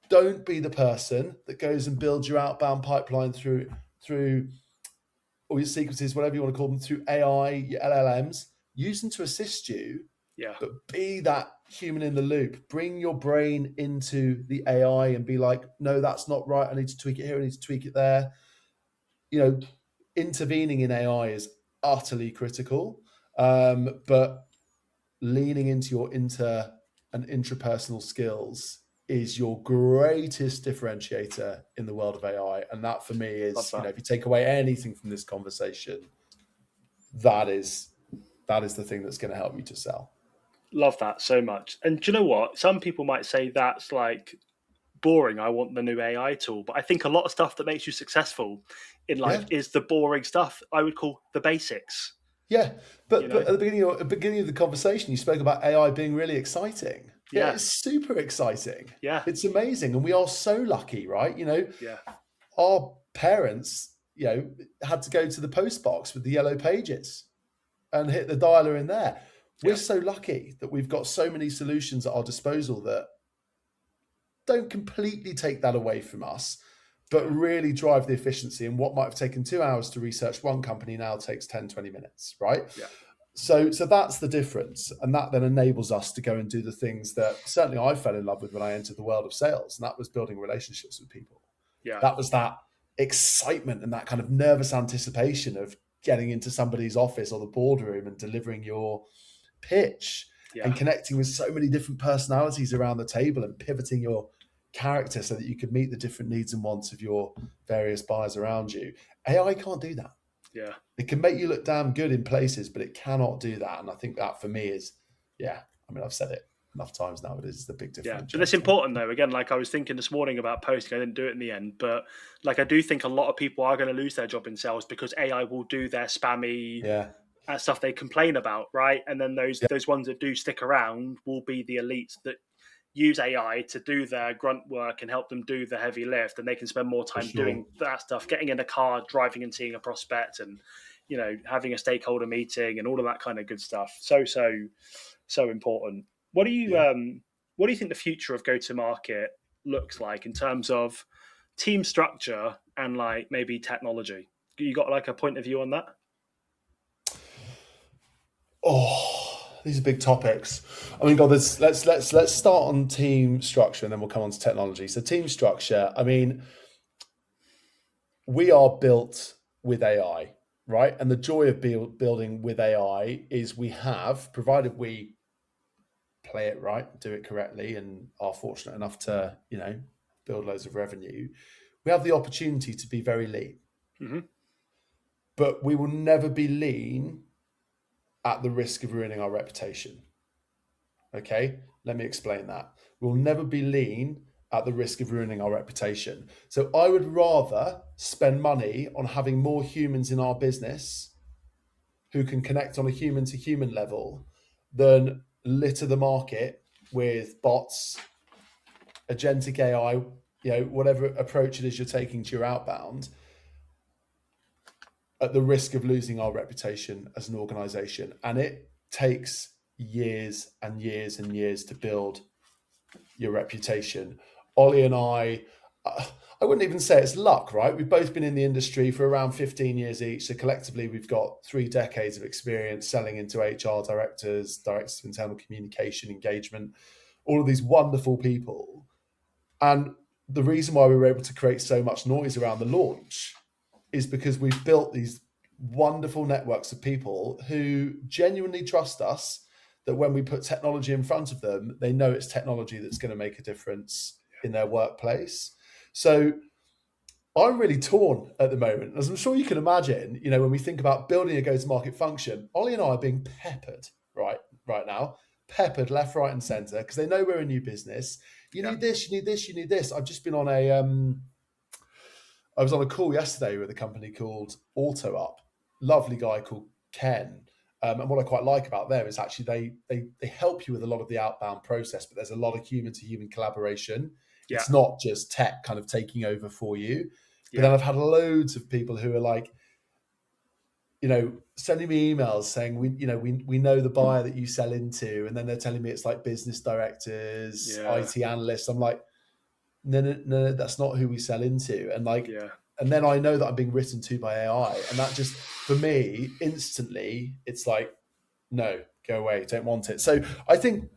Don't be the person that goes and builds your outbound pipeline through all your sequences, whatever you want to call them, through AI, your LLMs. Use them to assist you, Yeah. but be that human in the loop. Bring your brain into the AI and be like, no, that's not right. I need to tweak it here. I need to tweak it there. Intervening in AI is utterly critical, but leaning into your inter and intrapersonal skills is your greatest differentiator in the world of AI. And that for me is, if you take away anything from this conversation, that is the thing that's going to help you to sell. Love that so much. And do you know what? Some people might say that's like boring. I want the new AI tool. But I think a lot of stuff that makes you successful in life is the boring stuff I would call the basics. Yeah, but at the beginning of the conversation, you spoke about AI being really exciting. Yeah, it's super exciting. Yeah, it's amazing, and we are so lucky, right? Yeah. Our parents, had to go to the post box with the yellow pages and hit the dialer in there. We're so lucky that we've got so many solutions at our disposal that don't completely take that away from us, but really drive the efficiency. And what might have taken 2 hours to research one company now takes 10, 20 minutes, right? Yeah. So that's the difference. And that then enables us to go and do the things that certainly I fell in love with when I entered the world of sales. And that was building relationships with people. Yeah. That was that excitement and that kind of nervous anticipation of getting into somebody's office or the boardroom and delivering your pitch and connecting with so many different personalities around the table and pivoting your character so that you could meet the different needs and wants of your various buyers around you. AI can't do that. Yeah. It can make you look damn good in places, but it cannot do that. And I think that for me is, I've said it enough times now, but it's the big difference. Yeah, but it's important though. Again, like I was thinking this morning about posting, I didn't do it in the end, but like I do think a lot of people are going to lose their job in sales because AI will do their spammy stuff they complain about, right? And then those ones that do stick around will be the elites that use AI to do their grunt work and help them do the heavy lift, and they can spend more time doing that stuff, getting in a car, driving and seeing a prospect, and having a stakeholder meeting and all of that kind of good stuff. So important. What do you think the future of go-to-market looks like in terms of team structure and like maybe technology? You got like a point of view on that? These are big topics. I mean, God, let's start on team structure and then we'll come on to technology. So team structure, I mean, we are built with AI, right? And the joy of building with AI is we have, provided we play it right, do it correctly, and are fortunate enough to, build loads of revenue, we have the opportunity to be very lean. Mm-hmm. But we will never be lean at the risk of ruining our reputation. Okay, let me explain that. We'll never be lean at the risk of ruining our reputation. So I would rather spend money on having more humans in our business who can connect on a human to human level than litter the market with bots, agentic AI, whatever approach it is you're taking to your outbound, at the risk of losing our reputation as an organization. And it takes years and years and years to build your reputation. Ollie and I wouldn't even say it's luck, right? We've both been in the industry for around 15 years each. So collectively, we've got 3 decades of experience selling into HR directors of internal communication, engagement, all of these wonderful people. And the reason why we were able to create so much noise around the launch is because we've built these wonderful networks of people who genuinely trust us, that when we put technology in front of them, they know it's technology that's going to make a difference in their workplace. So I'm really torn at the moment. As I'm sure you can imagine, when we think about building a go-to-market function, Ollie and I are being peppered right now, peppered left, right, and center, because they know we're a new business. You need this, you need this, you need this. I've just been on I was on a call yesterday with a company called AutoUp, lovely guy called Ken. And what I quite like about them is actually they help you with a lot of the outbound process, but there's a lot of human to human collaboration. Yeah. It's not just tech kind of taking over for you. But then I've had loads of people who are like, sending me emails saying, we know the buyer that you sell into. And then they're telling me it's like business directors, IT analysts. I'm like, no, that's not who we sell into. And and then I know that I'm being written to by AI. And that just, for me, instantly, it's like, no, go away, don't want it. So I think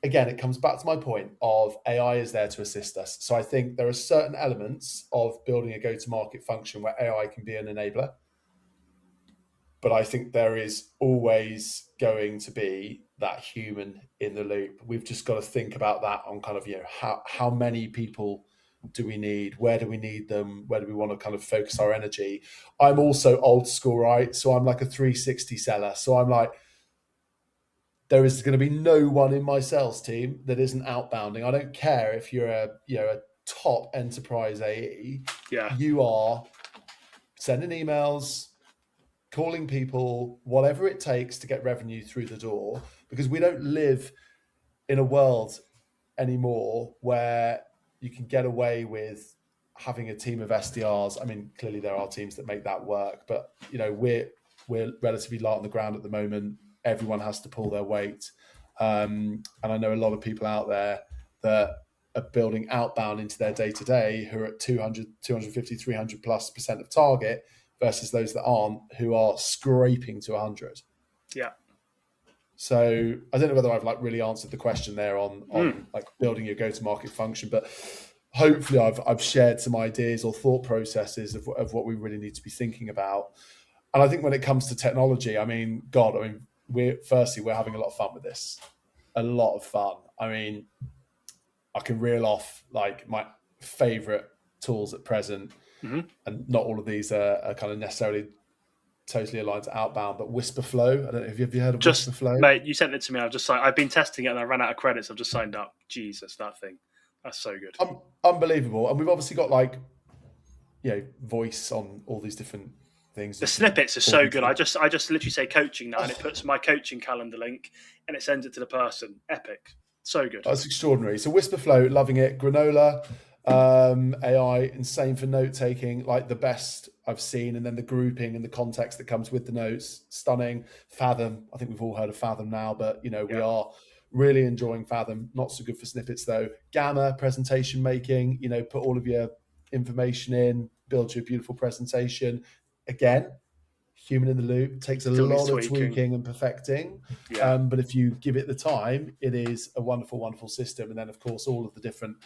again, it comes back to my point of AI is there to assist us. So I think there are certain elements of building a go-to-market function where AI can be an enabler. But I think there is always going to be that human in the loop. We've just got to think about that on kind of, how many people do we need? Where do we need them? Where do we want to kind of focus our energy? I'm also old school, right? So I'm like a 360 seller. So I'm like, there is going to be no one in my sales team that isn't outbounding. I don't care if you're a top enterprise AE. Yeah. You are sending emails, calling people, whatever it takes to get revenue through the door, because we don't live in a world anymore where you can get away with having a team of SDRs. I mean, clearly there are teams that make that work, but we're relatively light on the ground at the moment. Everyone has to pull their weight. And I know a lot of people out there that are building outbound into their day-to-day who are at 200, 250, 300+% of target, versus those that aren't, who are scraping to 100. Yeah. So I don't know whether I've really answered the question there on building your go-to-market function, but hopefully I've shared some ideas or thought processes of what we really need to be thinking about. And I think when it comes to technology, we're having a lot of fun with this. A lot of fun. I mean, I can reel off my favorite tools at present. Mm-hmm. And not all of these are kind of necessarily totally aligned to outbound, but Whisperflow. I don't know, have you heard of Whisperflow? Mate, you sent it to me. I've been testing it and I ran out of credits. I've just signed up. Jesus, that thing. That's so good. Unbelievable. And we've obviously got voice on all these different things. The snippets are so good. I just literally say coaching now and it puts my coaching calendar link and it sends it to the person. Epic. So good. That's extraordinary. So Whisperflow, loving it. Granola. AI, insane for note taking, the best I've seen, and then the grouping and the context that comes with the notes, stunning. Fathom, I think we've all heard of Fathom now, but we are really enjoying Fathom. Not so good for snippets though. Gamma, presentation making, put all of your information in, build you a beautiful presentation. Again, human in the loop, takes a lot of tweaking and perfecting. Yeah. But if you give it the time, it is a wonderful, wonderful system. And then of course, all of the different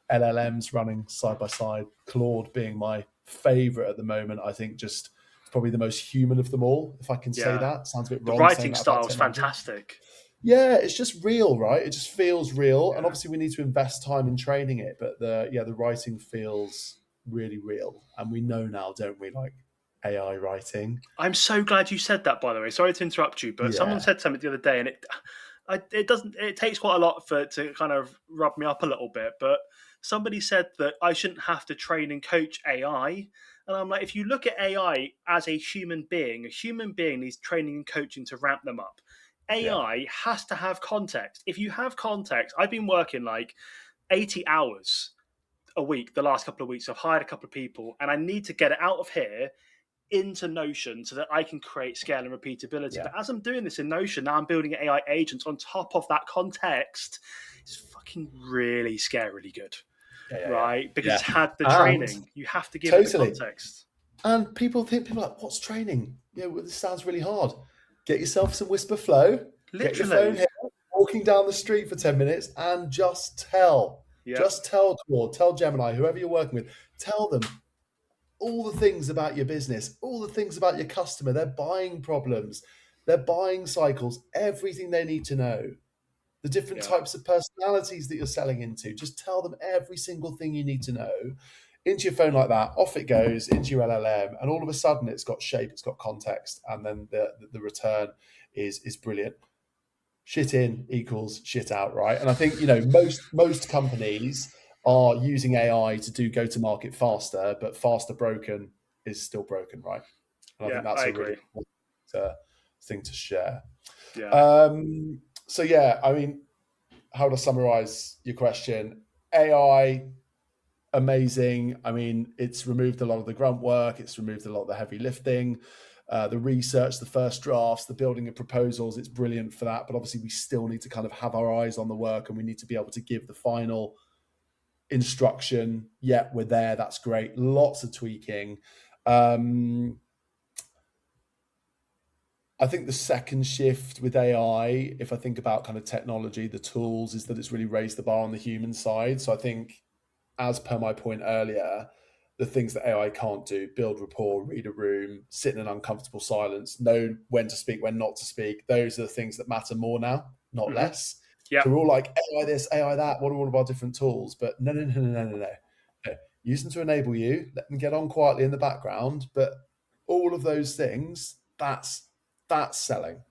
LLMs running side by side, Claude being my favorite at the moment. I think just probably the most human of them all, if I can say that. Sounds a bit wrong. The writing style is fantastic. Yeah, it's just real, right? It just feels real, and Yeah. obviously we need to invest time in training it. But the writing feels really real, and we know now, don't we? Like AI writing. I'm so glad you said that, by the way. Sorry to interrupt you, but someone Yeah, said something the other day, and it doesn't. It takes quite a lot for it to kind of rub me up a little bit. But somebody said that I shouldn't have to train and coach AI, and I'm like, if you look at AI as a human being needs training and coaching to ramp them up. yeah, AI has to have context. If you have context, I've been working like 80 hours a week the last couple of weeks. I've hired a couple of people, and I need to get it out of here into Notion so that I can create scale and repeatability. yeah, But as I'm doing this in Notion, now I'm building AI agents on top of that context. It's fucking really scarily good, yeah, right? Because yeah, it's had the and training. You have to give it the totally. context. And people are like, "What's training? Well, this sounds really hard. Get yourself some Whisper Flow. Get your phone Literally. here, walking down the street for 10 minutes, and Yep. just tell Claude, tell Gemini, whoever you're working with, tell them all the things about your business, all the things about your customer, their buying problems, their buying cycles, everything they need to know, the different Yeah. types of personalities that you're selling into. Just tell them every single thing you need to know into your phone like that. Off it goes into your LLM, and all of a sudden it's got shape, it's got context, and then the return is brilliant. Shit in equals shit out, right? And I think most companies are using AI to do go to market faster, but faster broken is still broken, right? And I Yeah. think that's I a really agree. important thing to share. Yeah. So yeah, I mean, how to summarize your question? AI, amazing. I mean, it's removed a lot of the grunt work. It's removed a lot of the heavy lifting, the research, the first drafts, the building of proposals. It's brilliant for that. But obviously, we still need to kind of have our eyes on the work, and we need to be able to give the final instruction. Yeah, we're there. That's great. Lots of tweaking. Um, I think the second shift with AI, if I think about kind of technology, the tools, is that it's really raised the bar on the human side. So I think, as per my point earlier, the things that AI can't do, build rapport, read a room, sit in an uncomfortable silence, know when to speak, when not to speak, those are the things that matter more now, not Mm-hmm. less. Yeah. So we're all like, AI this, AI that, what are all of our different tools? But no. No. Use them to enable you, let them get on quietly in the background. But all of those things, that's selling.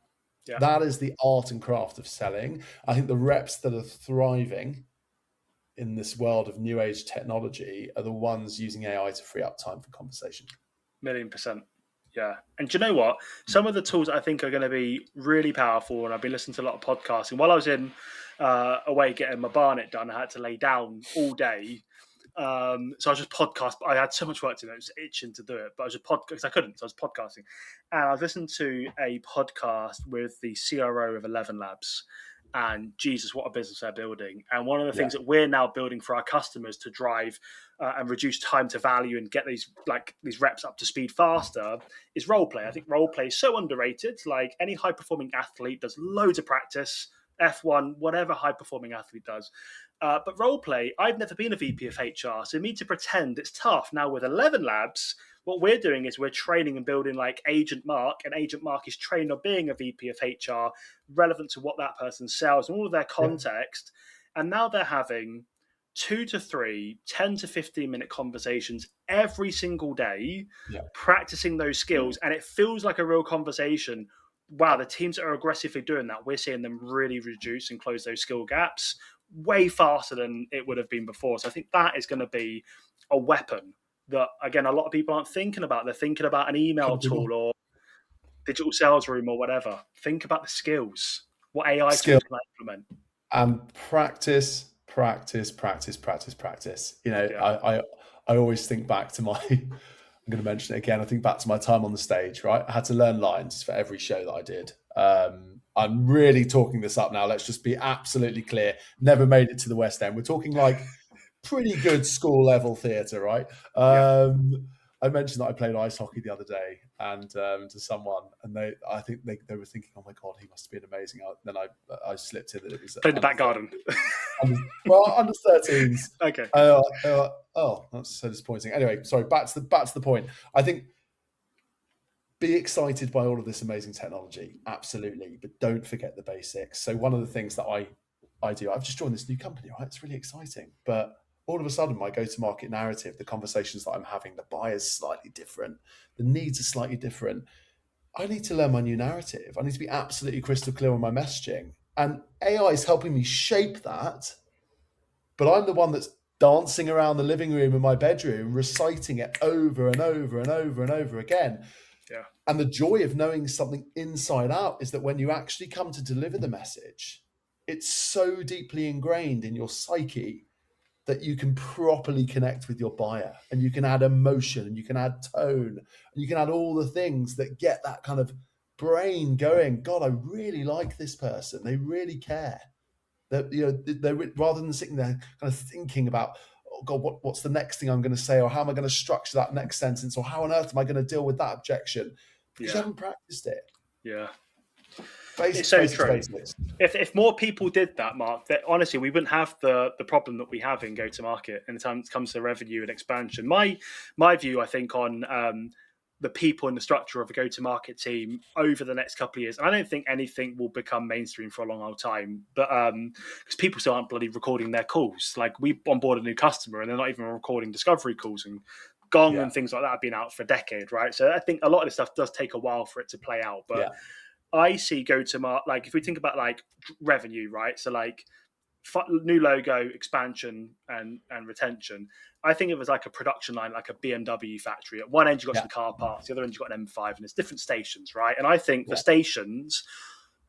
Yeah. That is the art and craft of selling. I think the reps that are thriving in this world of new age technology are the ones using AI to free up time for conversation. 1,000,000%. Yeah. And do you know what? Some of the tools I think are going to be really powerful, and I've been listening to a lot of podcasting. While I was in away getting my Barnet done, I had to lay down all day. So I was just podcast. I had so much work to do. I was itching to do it, but I was just because I couldn't. So I was podcasting, and I was listening to a podcast with the CRO of 11 Labs. And Jesus, what a business they're building! And one of the Yeah. things that we're now building for our customers to drive and reduce time to value and get these reps up to speed faster is role play. I think role play is so underrated. Like any high performing athlete does loads of practice, F1, whatever high performing athlete does. But role play, I've never been a VP of HR, so me to pretend it's tough. Now with 11 Labs, what we're doing is we're training and building like Agent Mark, and Agent Mark is trained on being a VP of HR, relevant to what that person sells and all of their Yeah. context. And now they're having 2 to 3, 10 to 15-minute conversations every single day, Yeah. practicing those skills. And it feels like a real conversation. Wow, the teams that are aggressively doing that, we're seeing them really reduce and close those skill gaps way faster than it would have been before. So I think that is going to be a weapon that, again, a lot of people aren't thinking about. They're thinking about an email Couldn't agree more. tool or digital sales room or whatever. Think about the skills, what AI Skill tools can implement. and practice, practice, practice, practice, practice. Yeah. I always think back to my I'm going to mention it again. I think back to my time on the stage, right? I had to learn lines for every show that I did. I'm really talking this up now. Let's just be absolutely clear. Never made it to the West End. We're talking like pretty good school level theatre, right? Yeah. I mentioned that I played ice hockey the other day, and to someone, and I think they were thinking, "Oh my god, he must have been amazing." Then I slipped in that it was Play the under back garden. under 13s. Okay. Oh, that's so disappointing. Anyway, sorry. Back to the point. I think be excited by all of this amazing technology, absolutely, but don't forget the basics. So one of the things that I do, I've just joined this new company, right? It's really exciting, but all of a sudden my go-to-market narrative, the conversations that I'm having, the buyer's slightly different, the needs are slightly different. I need to learn my new narrative. I need to be absolutely crystal clear on my messaging. And AI is helping me shape that, but I'm the one that's dancing around the living room in my bedroom, reciting it over and over and over and over again. Yeah. And the joy of knowing something inside out is that when you actually come to deliver the message, it's so deeply ingrained in your psyche that you can properly connect with your buyer, and you can add emotion, and you can add tone, and you can add all the things that get that kind of brain going. God, I really like this person. They really care. That, you know, they're, rather than sitting there kind of thinking about, oh God, what's the next thing I'm going to say, or how am I going to structure that next sentence, or how on earth am I going to deal with that objection? Because you haven't practiced it. Yeah. Basics, It's so basics, true. basics. If more people did that, Mark, that honestly we wouldn't have the problem that we have in go to market in the time it comes to revenue and expansion. My view, I think, on the people and the structure of a go to market team over the next couple of years, and I don't think anything will become mainstream for a long old time, but because people still aren't bloody recording their calls. Like, we onboard a new customer and they're not even recording discovery calls, and Gong and things like that have been out for a decade, right? So I think a lot of this stuff does take a while for it to play out, but I see go to market, like if we think about like revenue, right? So like new logo, expansion, and retention. I think it was like a production line, like a BMW factory. At one end you got some car parts, the other end you got an M5, and it's different stations, right? And I think the stations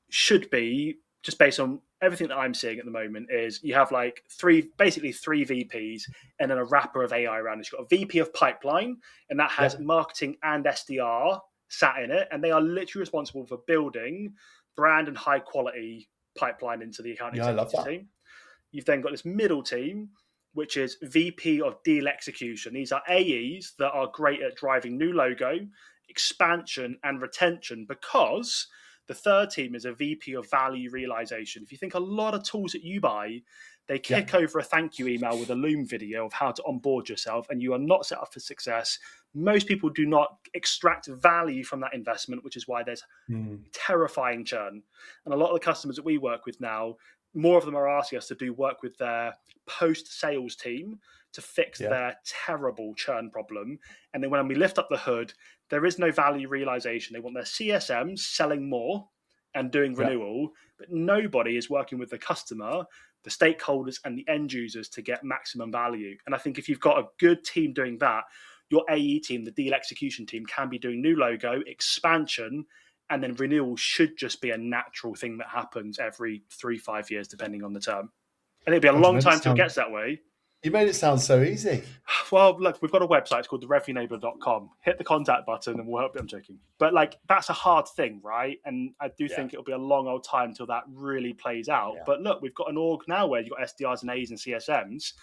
should be, just based on everything that I'm seeing at the moment, is you have like basically three VPs and then a wrapper of AI around it. You've got a VP of pipeline, and that has marketing and SDR sat in it, and they are literally responsible for building brand and high quality pipeline into the account executive team. You've then got this middle team, which is VP of deal execution. These are AEs that are great at driving new logo, expansion, and retention, because the third team is a VP of value realization. If you think a lot of tools that you buy, they kick over a thank you email with a Loom video of how to onboard yourself, and you are not set up for success. Most people do not extract value from that investment, which is why there's terrifying churn. And a lot of the customers that we work with now, more of them are asking us to do work with their post-sales team to fix their terrible churn problem. And then when we lift up the hood, there is no value realization. They want their CSMs selling more and doing renewal, but nobody is working with the customer, the stakeholders, and the end users to get maximum value. And I think if you've got a good team doing that, your AE team, the deal execution team, can be doing new logo, expansion, and then renewal should just be a natural thing that happens every 3-5 years, depending on the term. And it'll be a long time till it gets that way. You made it sound so easy. Well, look, we've got a website. It's called therevenueenabler.com. Hit the contact button and we'll help you. I'm joking. But like, that's a hard thing, right? And I do think it'll be a long old time till that really plays out. But look, we've got an org now where you've got SDRs and A's and CSMs.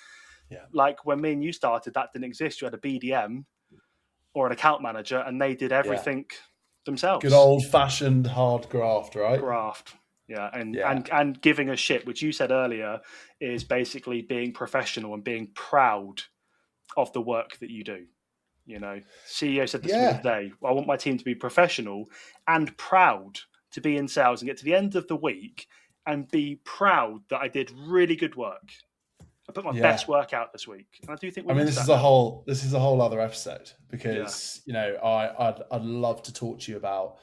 Like when me and you started, that didn't exist. You had a BDM or an account manager, and they did everything themselves. Good old-fashioned hard graft, right? Graft. Yeah, and giving a shit, which you said earlier, is basically being professional and being proud of the work that you do. You know, CEO said this to me today. I want my team to be professional and proud to be in sales and get to the end of the week and be proud that I did really good work. I put my best work out this week, and I do think. This is a whole other episode, because you know I'd love to talk to you about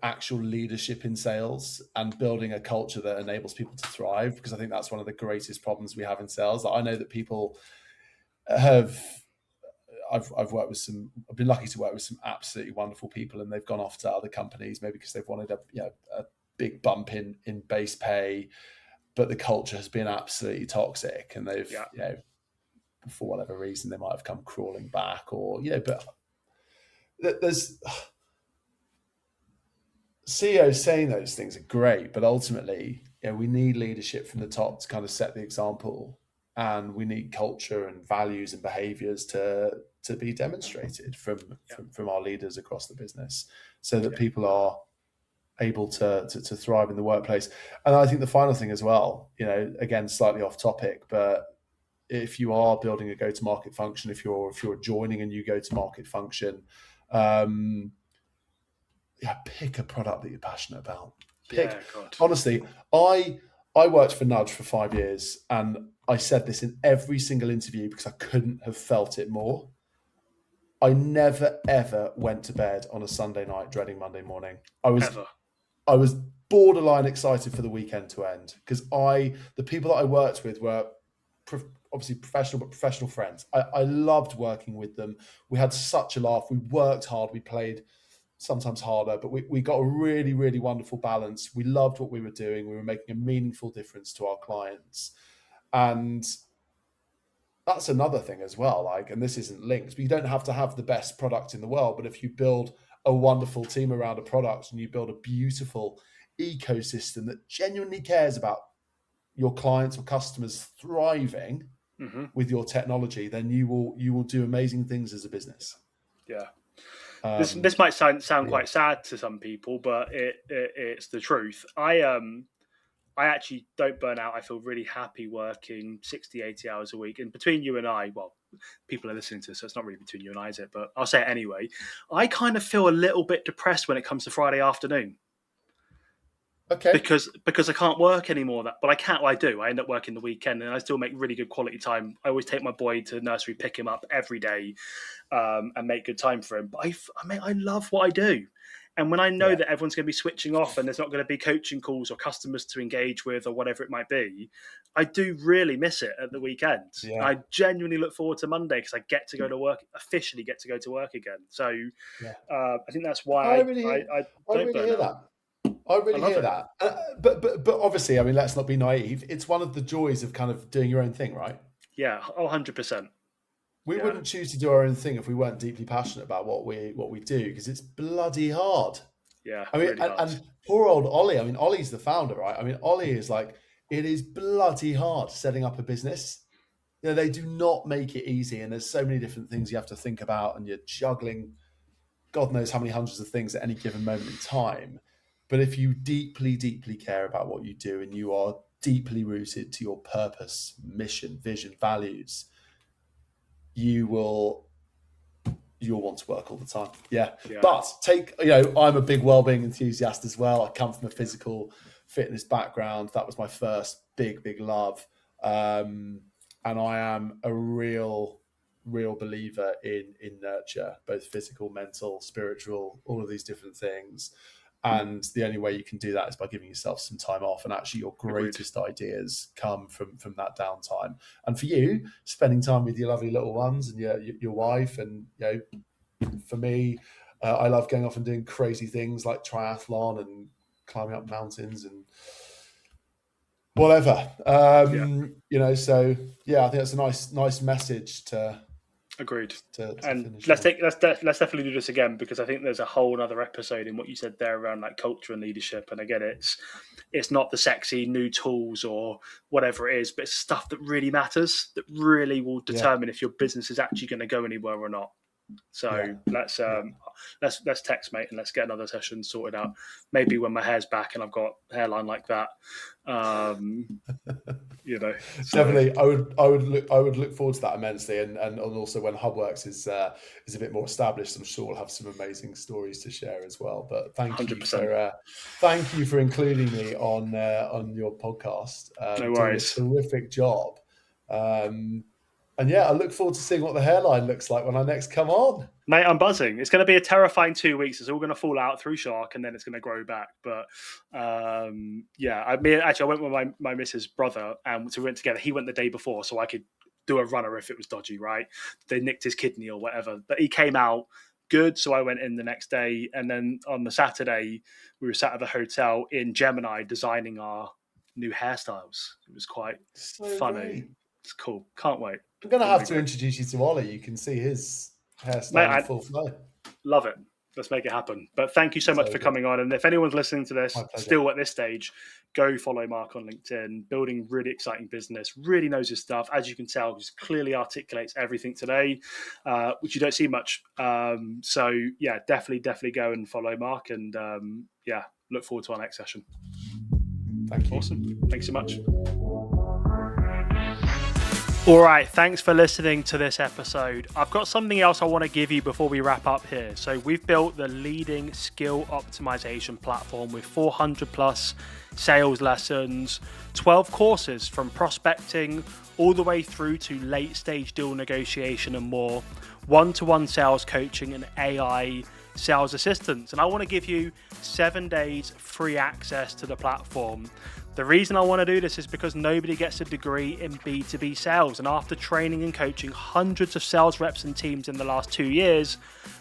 actual leadership in sales and building a culture that enables people to thrive, because I think that's one of the greatest problems we have in sales. I know that people have. I've been lucky to work with some absolutely wonderful people, and they've gone off to other companies maybe because they've wanted a big bump in base pay, but the culture has been absolutely toxic, and they've for whatever reason they might have come crawling back, or but there's CEOs saying those things are great, but ultimately we need leadership from the top to kind of set the example, and we need culture and values and behaviors to be demonstrated from our leaders across the business, so that people are able to thrive in the workplace. And I think the final thing as well, again, slightly off topic, but if you are building a go-to-market function, if you're joining a new go-to-market function, Pick a product that you're passionate about. Yeah, God. Honestly, I worked for Nudge for 5 years, and I said this in every single interview because I couldn't have felt it more. I never ever went to bed on a Sunday night dreading Monday morning. I was borderline excited for the weekend to end because the people that I worked with were obviously professional, but professional friends. I loved working with them. We had such a laugh. We worked hard. We played sometimes harder, but we got a really, really wonderful balance. We loved what we were doing. We were making a meaningful difference to our clients. And that's another thing as well. Like, and this isn't linked, but you don't have to have the best product in the world. But if you build a wonderful team around a product and you build a beautiful ecosystem that genuinely cares about your clients or customers thriving with your technology, then you will do amazing things as a business. Yeah. This might sound quite sad to some people, but it's the truth. I actually don't burn out. I feel really happy working 60, 80 hours a week. And between you and I, well, people are listening to this, so it's not really between you and I, is it? But I'll say it anyway. I kind of feel a little bit depressed when it comes to Friday afternoon. Okay. Because I can't work anymore. But I can't. Well, I do. I end up working the weekend, and I still make really good quality time. I always take my boy to nursery, pick him up every day, and make good time for him. But I love what I do. And when I know that everyone's going to be switching off and there's not going to be coaching calls or customers to engage with or whatever it might be, I do really miss it at the weekend. Yeah. I genuinely look forward to Monday because I get to go to work, officially get to go to work again. So I think that's why I don't hear that. I really hear that. But obviously, I mean, let's not be naive. It's one of the joys of kind of doing your own thing, right? Yeah, 100%. We wouldn't choose to do our own thing if we weren't deeply passionate about what we do, because it's bloody hard. Yeah, I mean, really and poor old Ollie. I mean, Ollie's the founder, right? I mean, Ollie is like, it is bloody hard setting up a business. You know, they do not make it easy, and there's so many different things you have to think about, and you're juggling God knows how many hundreds of things at any given moment in time. But if you deeply, deeply care about what you do, and you are deeply rooted to your purpose, mission, vision, values, you'll want to work all the time. Yeah. But I'm a big wellbeing enthusiast as well. I come from a physical fitness background. That was my first big love. And I am a real believer in nurture, both physical, mental, spiritual, all of these different things. And the only way you can do that is by giving yourself some time off. And actually your greatest ideas come from that downtime. And for you, spending time with your lovely little ones and your wife. And, for me, I love going off and doing crazy things like triathlon and climbing up mountains and whatever. So I think that's a nice message to. Agreed. And let's definitely do this again, because I think there's a whole other episode in what you said there around like culture and leadership. And again, it's not the sexy new tools or whatever it is, but it's stuff that really matters, that really will determine if your business is actually going to go anywhere or not. So let's text, mate, and let's get another session sorted out. Maybe when my hair's back and I've got a hairline like that. Definitely, I would look forward to that immensely, and also when HubWorx is a bit more established, I'm sure we'll have some amazing stories to share as well. But thank 100%. Thank you for including me on your podcast. No worries. Doing a terrific job. And I look forward to seeing what the hairline looks like when I next come on. Mate, I'm buzzing. It's going to be a terrifying 2 weeks. It's all going to fall out through shock, and then it's going to grow back. But I went with my missus' brother, and so we went together. He went the day before, so I could do a runner if it was dodgy, right? They nicked his kidney or whatever. But he came out good, so I went in the next day. And then on the Saturday, we were sat at the hotel in Gemini designing our new hairstyles. It was quite funny. Great. It's cool. Can't wait. I'm going to have to introduce you to Ollie. You can see his hairstyle in full flow. Love it. Let's make it happen. But thank you so much for coming on. And if anyone's listening to this still at this stage, go follow Mark on LinkedIn. Building really exciting business. Really knows his stuff. As you can tell, just clearly articulates everything today, which you don't see much. Definitely go and follow Mark. And look forward to our next session. Thank you. Awesome. Thanks so much. All right, thanks for listening to this episode. I've got something else I want to give you before we wrap up here. So we've built the leading skill optimization platform with 400 plus sales lessons, 12 courses from prospecting all the way through to late stage deal negotiation and more, one-to-one sales coaching and AI sales assistance. And I want to give you 7 days free access to the platform. The reason I want to do this is because nobody gets a degree in B2B sales. And after training and coaching hundreds of sales reps and teams in the last 2 years,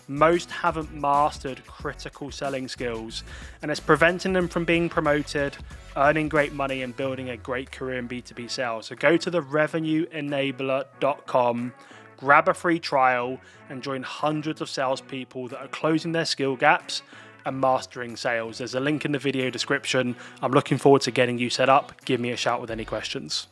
most haven't mastered critical selling skills. And it's preventing them from being promoted, earning great money, and building a great career in B2B sales. So go to therevenueenabler.com, grab a free trial, and join hundreds of salespeople that are closing their skill gaps and mastering sales. There's a link in the video description. I'm looking forward to getting you set up. Give me a shout with any questions.